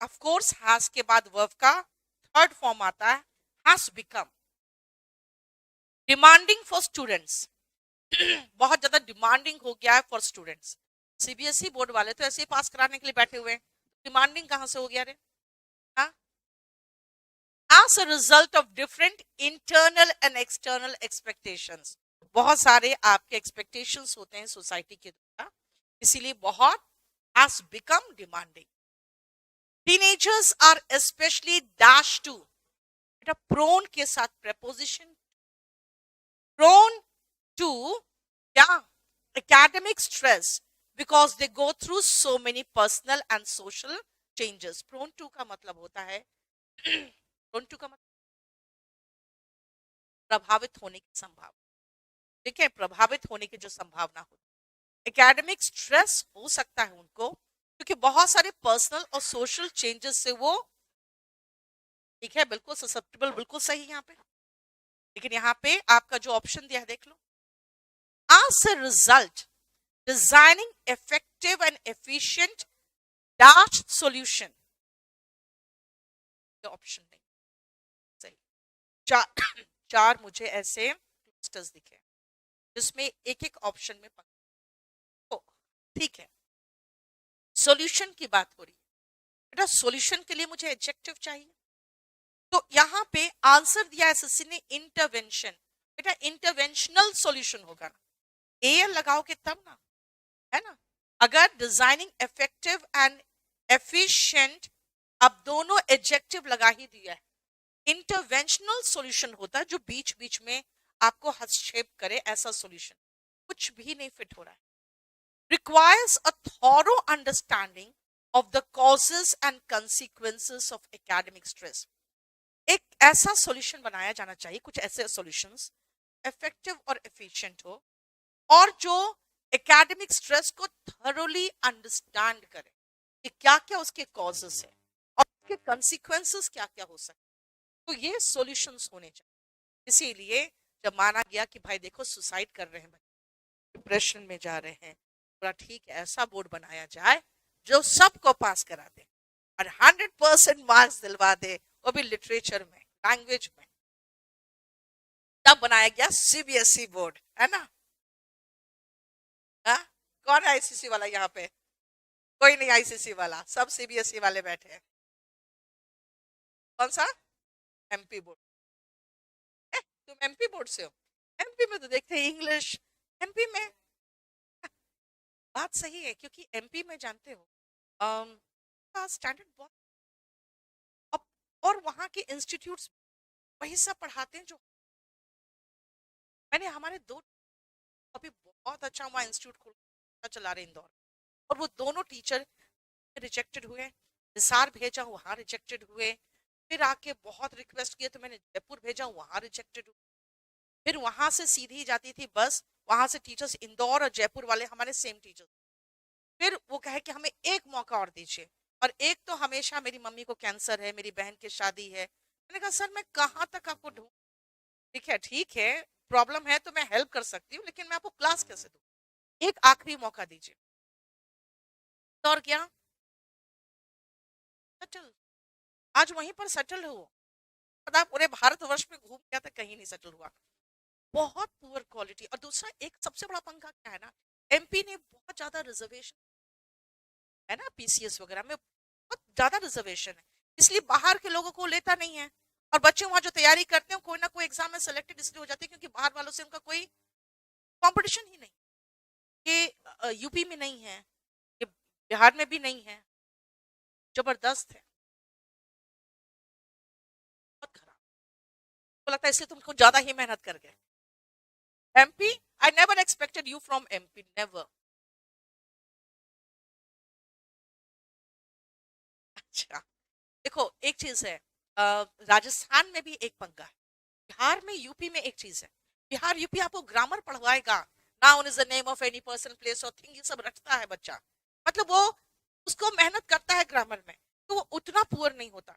of course has के बाद वर्ब का थर्ड फॉर्म आता है, has become demanding for students. बहुत ज्यादा डिमांडिंग हो गया है फॉर स्टूडेंट्स। सीबीएसई बोर्ड वाले तो ऐसे ही पास कराने के लिए बैठे हुए हैं, डिमांडिंग कहां से हो गया रे? हाँ, as a result of different internal and external expectations, बहुत सारे आपके expectations होते हैं सोसाइटी के द्वारा, इसीलिए बहुत has become demanding. Teenagers are especially dash to, बेटा prone के साथ preposition, prone to क्या? Academic stress because they go through so many personal and social changes. Prone to का मतलब होता है prone to का मतलब प्रभावित होने की संभावना, ठीक है, प्रभावित होने की जो संभावना होती है। एकेडमिक स्ट्रेस हो सकता है उनको क्योंकि बहुत सारे पर्सनल और सोशल चेंजेस से वो, ठीक है, बिल्कुल ससेप्टेबल, बिल्कुल सही यहाँ पे। लेकिन यहाँ पे आपका जो ऑप्शन दिया है देख लो, as a result designing effective and efficient dash solution, option नहीं सही। चार मुझे ऐसे क्लस्टर्स दिखे जिसमें एक एक ऑप्शन में ठीक है। सॉल्यूशन की बात हो रही है बेटा, सॉल्यूशन के लिए मुझे एडजेक्टिव चाहिए, तो यहां पे आंसर दिया एसएससी ने इंटरवेंशन। बेटा इंटरवेंशनल सॉल्यूशन होगा ना, एएल लगाओगे तब ना, है ना। अगर डिजाइनिंग इफेक्टिव एंड एफिशिएंट, अब दोनों एडजेक्टिव लगा ही दिया है, इंटरवेंशनल सॉल्यूशन होता है जो बीच बीच में आपको हस्तक्षेप करे, ऐसा सॉल्यूशन कुछ भी नहीं फिट हो रहा है। requires a thorough understanding of the causes and consequences of academic stress. एक ऐसा सॉल्यूशन बनाया जाना चाहिए, कुछ ऐसे सॉल्यूशंस इफेक्टिव और एफिशिएंट हो और जो एकेडमिक स्ट्रेस को थरोली अंडरस्टैंड करे कि क्या क्या उसके कॉजेस है और उसके कंसिक्वेंसेस क्या क्या हो सकते, तो ये सॉल्यूशंस होने चाहिए। इसीलिए जब माना गया कि भाई देखो सुसाइड कर रहे हैं, डिप्रेशन में जा रहे हैं, पूरा ठीक है ऐसा बोर्ड बनाया जाए जो सबको पास करा दे और 100% मार्क्स दिलवा दे, वो भी लिटरेचर में, लैंग्वेज में, तब बनाया गया सीबीएसई बोर्ड, है ना। हा? कौन है आईसीसी वाला यहाँ पे? कोई नहीं आईसीसी वाला, सब सीबीएसई वाले बैठे हैं। कौन सा? MP board. तुम एमपी बोर्ड से हो? एमपी में तो देखते हैं इंग्लिश, एमपी में बात सही है क्योंकि एमपी में जानते हो का स्टैंडर्ड बहुत, और वहां के इंस्टीट्यूट्स वही सब पढ़ाते हैं जो मैंने हमारे दो अभी बहुत अच्छा वहां इंस्टीट्यूट खोल चला रहे इंदौर, और वो दोनों टीचर रिजेक्टेड हुए, निसार भेजा वहां रिजेक्टेड हुए, फिर आके बहुत रिक्वेस्ट किए तो मैंने जयपुर भेजा वहां रिजेक्टेड हुए, फिर वहां से सीधी जाती थी बस, वहां से टीचर्स इंदौर और जयपुर वाले हमारे सेम टीचर्स, फिर वो कहे कि हमें एक मौका और दीजिए, और एक तो हमेशा मेरी मम्मी को कैंसर है, मेरी बहन की शादी है। मैंने कहा सर मैं कहाँ तक आपको ढूंढ, ठीक है प्रॉब्लम है तो मैं हेल्प कर सकती हूँ लेकिन मैं आपको क्लास कैसे दूँ, एक आखिरी मौका दीजिए। तो और क्या सेटल, आज वहीं पर सेटल हो, पता पूरे भारतवर्ष में घूम गया था कहीं नहीं सेटल हुआ, बहुत पुअर क्वालिटी। और दूसरा एक सबसे बड़ा पंगा क्या है ना, एमपी ने बहुत ज्यादा रिजर्वेशन है ना, पीसीएस वगैरह में बहुत ज्यादा रिजर्वेशन है, इसलिए बाहर के लोगों को लेता नहीं है, और बच्चे वहां जो तैयारी करते हैं कोई ना कोई एग्जाम में सेलेक्टेड इसलिए हो जाते हैं क्योंकि बाहर वालों से उनका कोई कंपटीशन ही नहीं। ये यूपी में नहीं है, ये बिहार में भी नहीं है, जबरदस्त है, बहुत खराब, तो लगता है इसलिए तुमको ज्यादा ही मेहनत कर गए। MP, I never expected you from MP, never. अच्छा देखो एक चीज है, राजस्थान में भी एक पंगा है, बिहार में यूपी में एक चीज है, बिहार यूपी आपको ग्रामर पढ़वाएगा, noun is the name of any person place और थिंग, ये सब रटता है बच्चा, मतलब वो उसको मेहनत करता है ग्रामर में, तो वो उतना पुअर नहीं होता।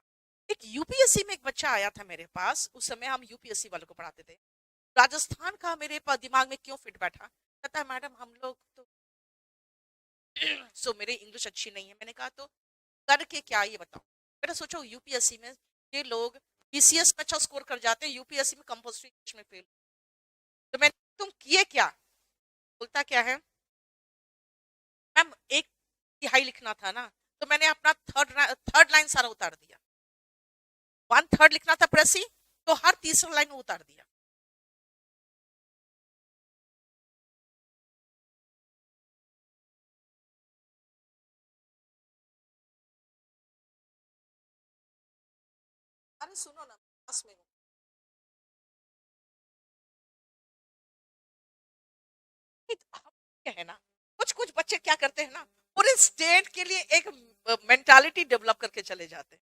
एक यूपीएससी में एक बच्चा आया था मेरे पास, उस समय हम यूपीएससी वालों को पढ़ाते थे, राजस्थान का मेरे पास दिमाग में क्यों फिट बैठा, कहता है मैडम हम लोग तो सो मेरी इंग्लिश अच्छी नहीं है। मैंने कहा तो करके क्या ये बताओ। मैंने सोचा यूपीएससी में ये लोग पीसीएस में अच्छा स्कोर कर जाते हैं, यूपीएससी में कंपल्सरी इंग्लिश में फेल। तो मैंने, तुम किए क्या? बोलता क्या है, मैम एक तिहाई लिखना था ना, तो मैंने अपना थर्ड लाइन सारा उतार दिया। 1/3 लिखना था प्रेसी, तो हर तीसरा लाइन उतार दिया। अरे सुनो ना, पास में हूँ। हम क्या है ना, कुछ कुछ बच्चे क्या करते हैं ना, पूरे स्टेट के लिए एक मेंटालिटी डेवलप करके चले जाते हैं।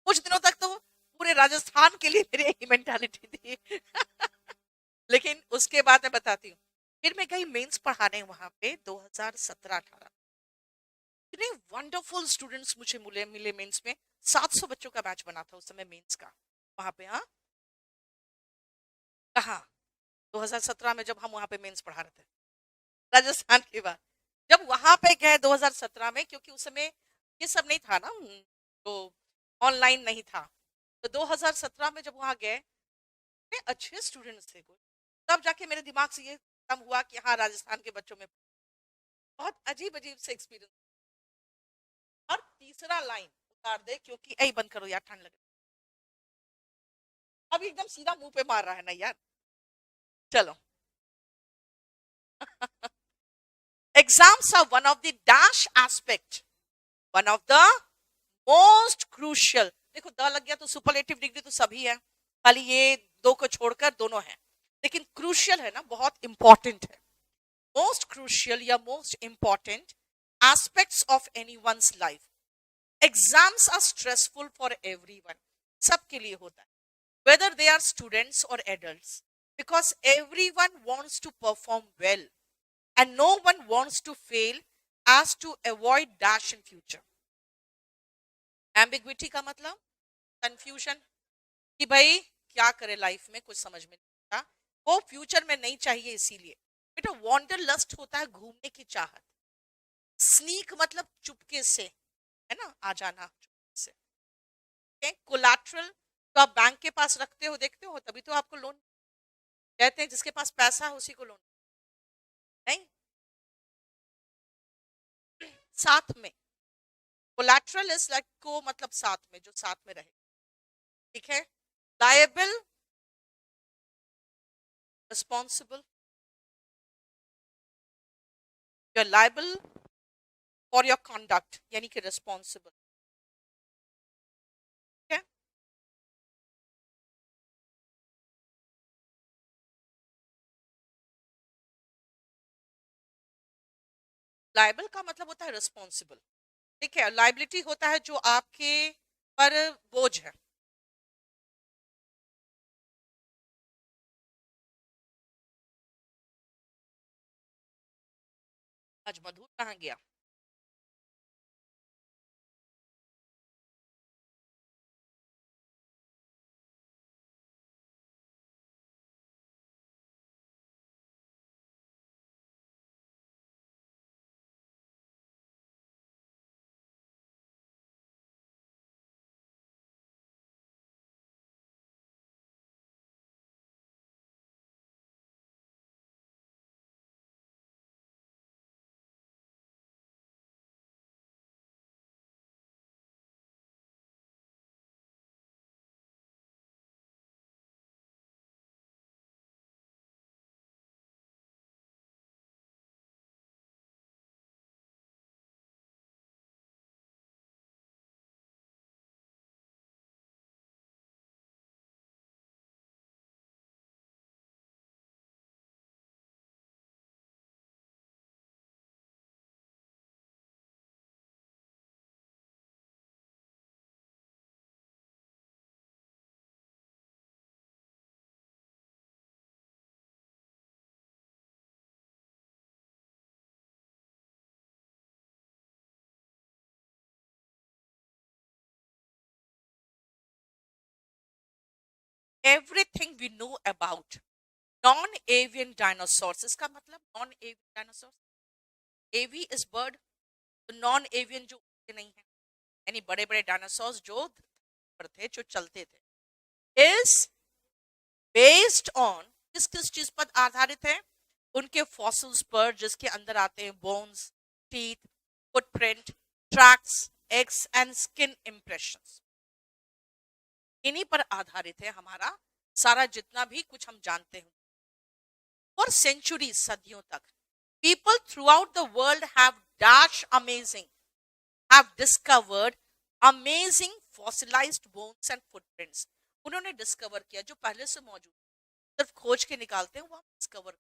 कुछ दिनों तक तो पूरे राजस्थान के लिए मेरी एक मेंटालिटी थी। लेकिन उसके बाद मैं बताती हूँ, फिर मैं गई मेंस पढ़ाने वहां पे 2017-18। इतने वंडरफुल स्टूडेंट्स मुझे मिले मिले मेंस में। 700 बच्चों का बैच बना था उस समय मेंस का वहां पे। हाँ, कहाँ, 2017 में जब हम वहां पे मेंस पढ़ा रहे थे राजस्थान की बात। जब वहां पे गए 2017 में, क्योंकि उस समय ये सब नहीं था ना, तो ऑनलाइन नहीं था। तो 2017 में जब वहां गए, इतने अच्छे स्टूडेंट्स थे कुछ, तब जाके मेरे दिमाग से ये कम हुआ कि हाँ, राजस्थान के बच्चों में बहुत अजीब अजीब से एक्सपीरियंस। और तीसरा लाइन उतार दे, क्योंकि ऐ बंद करो यार, ठंड लगे। अब एकदम सीधा मुंह पे मार रहा है ना यार। चलो। Exams are one of the dash aspect, one of the most crucial। देखो द लग गया तो सुपरलेटिव डिग्री तो सभी है, खाली ये दो को छोड़कर दोनों है। लेकिन क्रूशियल है ना, बहुत इंपॉर्टेंट है। मोस्ट क्रूशियल या most important aspects of anyone's life. Exams are stressful for everyone, सबके लिए होता है, whether they are students or adults, because everyone wants to perform well and no one wants to fail as to avoid dash in future। Ambiguity का मतलब confusion, कि भाई क्या करे लाइफ में, कुछ समझ में नहीं आता, वो फ्यूचर में नहीं चाहिए। इसीलिए बेटा वॉन्डर लस्ट होता है, घूमने की चाहत। स्नीक मतलब चुपके से, है ना, आ जाना चुपके से। कोलैटरल तो आप बैंक के पास रखते हो, देखते हो, तभी तो आपको लोन कहते हैं, जिसके पास पैसा है उसी को लोन। नहीं, साथ में कोलैटरल इज लाइक को, मतलब साथ में, जो साथ में रहे। ठीक है। Liable, responsible, you are liable for your conduct, यानी कि रिस्पॉन्सिबल। ठीक है। लायबल का मतलब होता है रिस्पॉन्सिबल। ठीक है। लाइबिलिटी होता है जो आपके पर बोझ है। आज मधुर कहाँ गया? Everything we know about non avian dinosaurs. इसका मतलब non avian dinosaurs, avi is bird, तो नॉन एवियन जो नहीं है, यानी बड़े बड़े डायनासोर जो पर थे, जो चलते थे, इज बेस्ड ऑन किस किस चीज पर आधारित है? उनके फॉसिल्स पर, जिसके अंदर आते हैं bones, teeth, footprint, tracks, eggs and skin impressions. इन्हीं पर आधारित है हमारा सारा जितना भी कुछ हम जानते हैं। फॉर सेंचुरी, सदियों तक, people throughout the world have discovered amazing fossilized bones and footprints। उन्होंने डिस्कवर किया जो पहले से मौजूद, सिर्फ खोज के निकालते हैं वो हम डिस्कवर।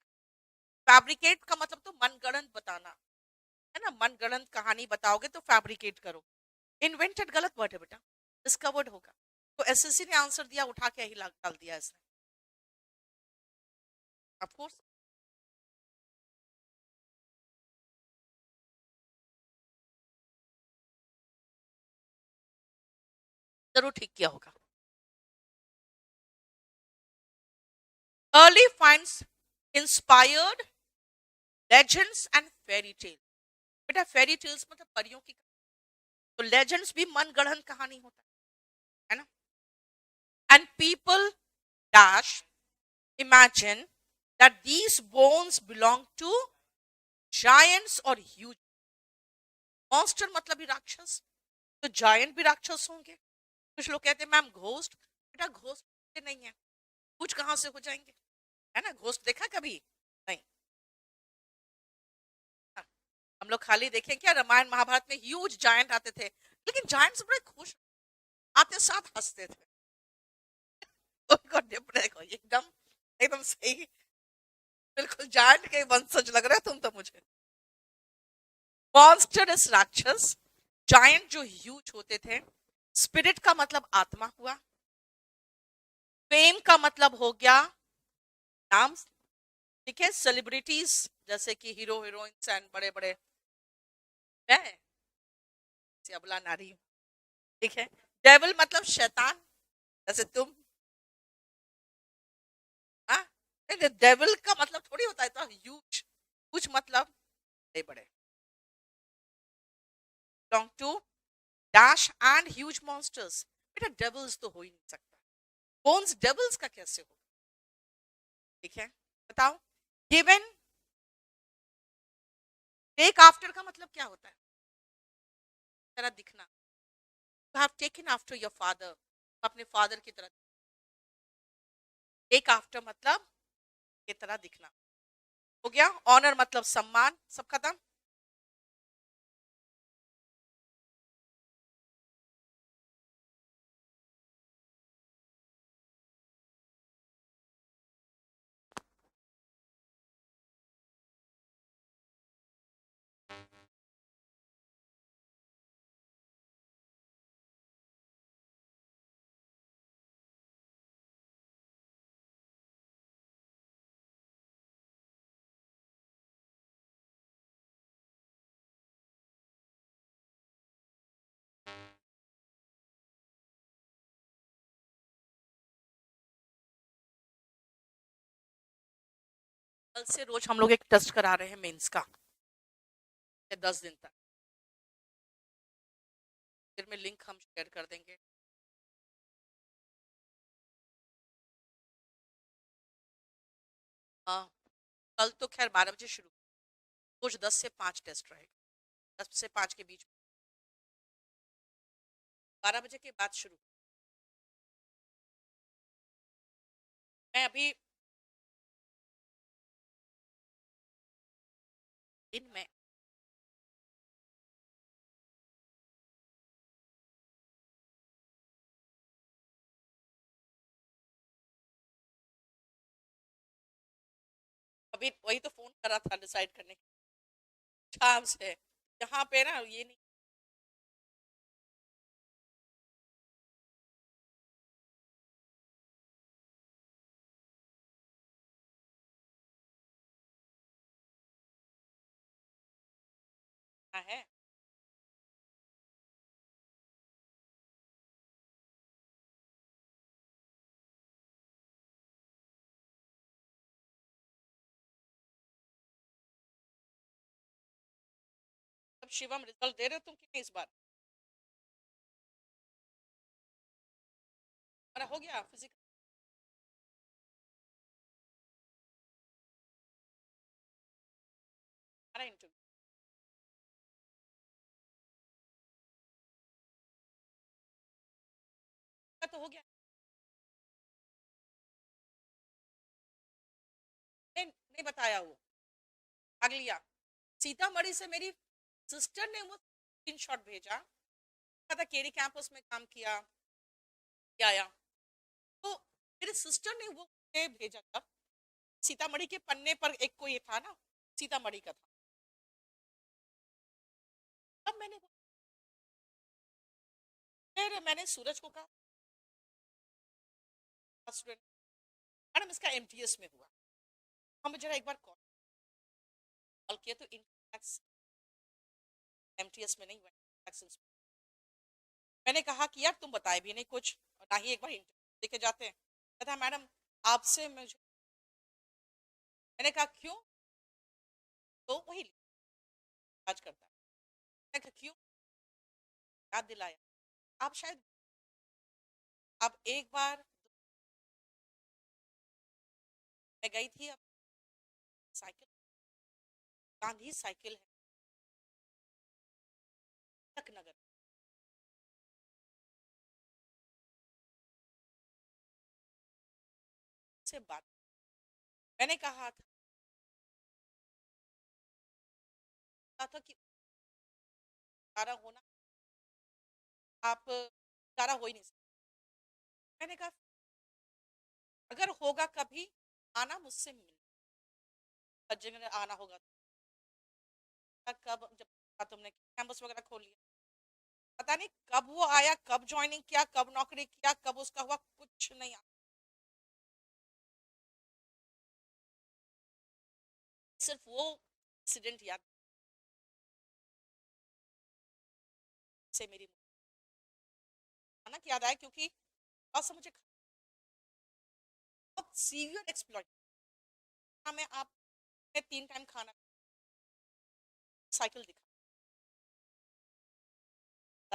फैब्रिकेट का मतलब तो मनगढ़ंत बताना है ना, मनगढ़ंत कहानी बताओगे तो फैब्रिकेट करो। इन्वेंटेड गलत वर्ड है बेटा, डिस्कवर्ड होगा। तो एसएससी ने आंसर दिया, उठा के यही डाल दिया इसने, ऑफ कोर्स। जरूर ठीक किया होगा। Early finds inspired legends and fairy tale. बेटा फेरी टेल्स मतलब परियों की, तो लेजेंड्स भी मनगढ़ंत कहानी होता है ना। And people dash imagine that these bones belong to giants or huge monster, मतलब भी राक्षस, तो जायंट भी राक्षस होंगे। कुछ लोग कहते हैं मैम घोस्ट, बेटा घोस्ट नहीं है, कुछ कहां से हो जाएंगे, है ना। घोस्ट देखा कभी? नहीं। हाँ, हम लोग खाली देखें क्या, रामायण महाभारत में ह्यूज जायंट आते थे, लेकिन जायंट्स बड़े खुश आते साथ हंसते थे। उनको देखो एकदम एकदम सही, बिल्कुल जायंट के वंशज लग रहे तुम तो मुझे। मॉन्स्टर इज राक्षस, जायंट जो ह्यूज होते थे। स्पिरिट का मतलब आत्मा हुआ। फेम का मतलब हो गया नाम, ठीक है। सेलिब्रिटीज जैसे कि हीरो हीरोइंस एंड बड़े बड़े, मैं अबला नारी हूँ, ठीक है। डेविल मतलब शैतान, जैसे तुम। हाँ, डेविल का मतलब थोड़ी होता है तो ह्यूज, कुछ मतलब बड़े बड़े। belong to dash and huge monsters। बेटा डेविल्स तो हो ही नहीं सकता, बोन्स डेविल्स का कैसे होगा, ठीक है। बताओ। गिवन, टेक आफ्टर का मतलब क्या होता है? तरह दिखना। You have taken after your father, अपने फादर की तरह। टेक आफ्टर मतलब की तरह दिखना, हो गया। ऑनर मतलब सम्मान, सब खत्म। कल से रोज हम लोग एक टेस्ट करा रहे हैं मेंस का, 10 दिन तक। फिर में लिंक हम शेयर कर देंगे। हाँ, कल तो खैर 12 बजे शुरू, रोज 10 से 5 टेस्ट रहेगा, 10 से 5 के बीच, 12 बजे के बाद शुरू। मैं अभी दिन में अभी वही तो फोन करा था डिसाइड करने के, चांस है यहाँ पे ना, ये नहीं है। अब शिवम रिजल्ट दे रहे हो तुम कि नहीं इस बार? अरे हो गया फिजिकल? अरे इंटरव्यू का तो हो गया। नहीं नहीं बताया वो, भाग लिया। सीतामढ़ी से मेरी सिस्टर ने वो स्क्रीनशॉट भेजा, पता केरी कैंपस में काम किया, क्या आया। तो मेरे सिस्टर ने वो मुझे भेजा था, सीतामढ़ी के पन्ने पर एक कोई ये था ना, सीतामढ़ी का था। अब फिर मैंने सूरज को कहा, स्टूडेंट मैडम इसका एमटीएस में हुआ, हमें जरा एक बार कॉल किया तो एमटीएस में नहीं हुआ, tax। मैंने कहा कि यार तुम बताए भी नहीं कुछ और ना ही एक बार इंटरव्यू देके जाते हैं। कहता मैडम आपसे मुझे, मैंने कहा क्यों, तो वही आज करता है। मैंने कहा क्यों, याद दिलाया, आप शायद आप एक बार, मैं गई थी अब साइकिल, गांधी साइकिल है तक नगर से बात, मैंने कहा था कि सारा होना, आप सारा हो ही नहीं सकता। मैंने कहा अगर होगा कभी आना मुझसे मिल, हर जगह आना होगा। कब जब तुमने कैंपस वगैरह खोल लिया, पता नहीं कब वो आया, कब ज्वाइनिंग किया, कब नौकरी किया, कब उसका हुआ, कुछ नहीं आता। सिर्फ वो इंसिडेंट याद से मेरी अचानक याद आया, क्योंकि बहुत से मुझे बहुत सीवियर एक्सप्लॉइट, मैं आप 3 टाइम खाना, साइकिल दिखा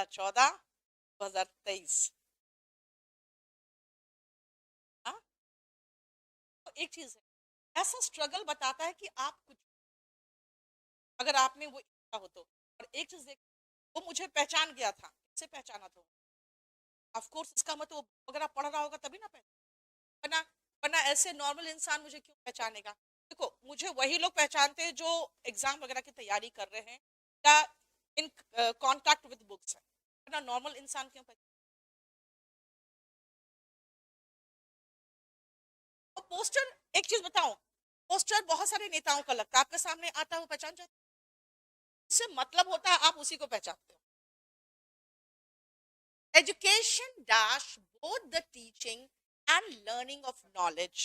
14 2023। हाँ, तो एक चीज है, ऐसा स्ट्रगल बताता है कि आप कुछ, अगर आपने वो इच्छा हो तो। और एक चीज देख, वो मुझे पहचान गया था, से पहचाना तो ऑफ कोर्स इसका मतलब अगर आप पढ़ रहा होगा तभी ना पहचान, वरना वरना ऐसे नॉर्मल इंसान मुझे क्यों पहचानेगा। देखो मुझे वही लोग पहचानते हैं जो एग्जाम वगैरह की तैयारी कर रहे हैं या इन कांटेक्ट विद बुक्स है, वरना नॉर्मल इंसान क्यों पहचान। और पोस्टर, एक चीज बताओ, पोस्टर बहुत सारे नेताओं का लगता है, आपके सामने आता है वो पहचान जाता है, उससे मतलब होता है आप उसी को पहचानते हो। Education dash both the teaching and learning of knowledge.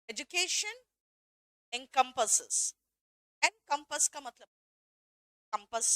Education encompasses, encompass का मतलब compass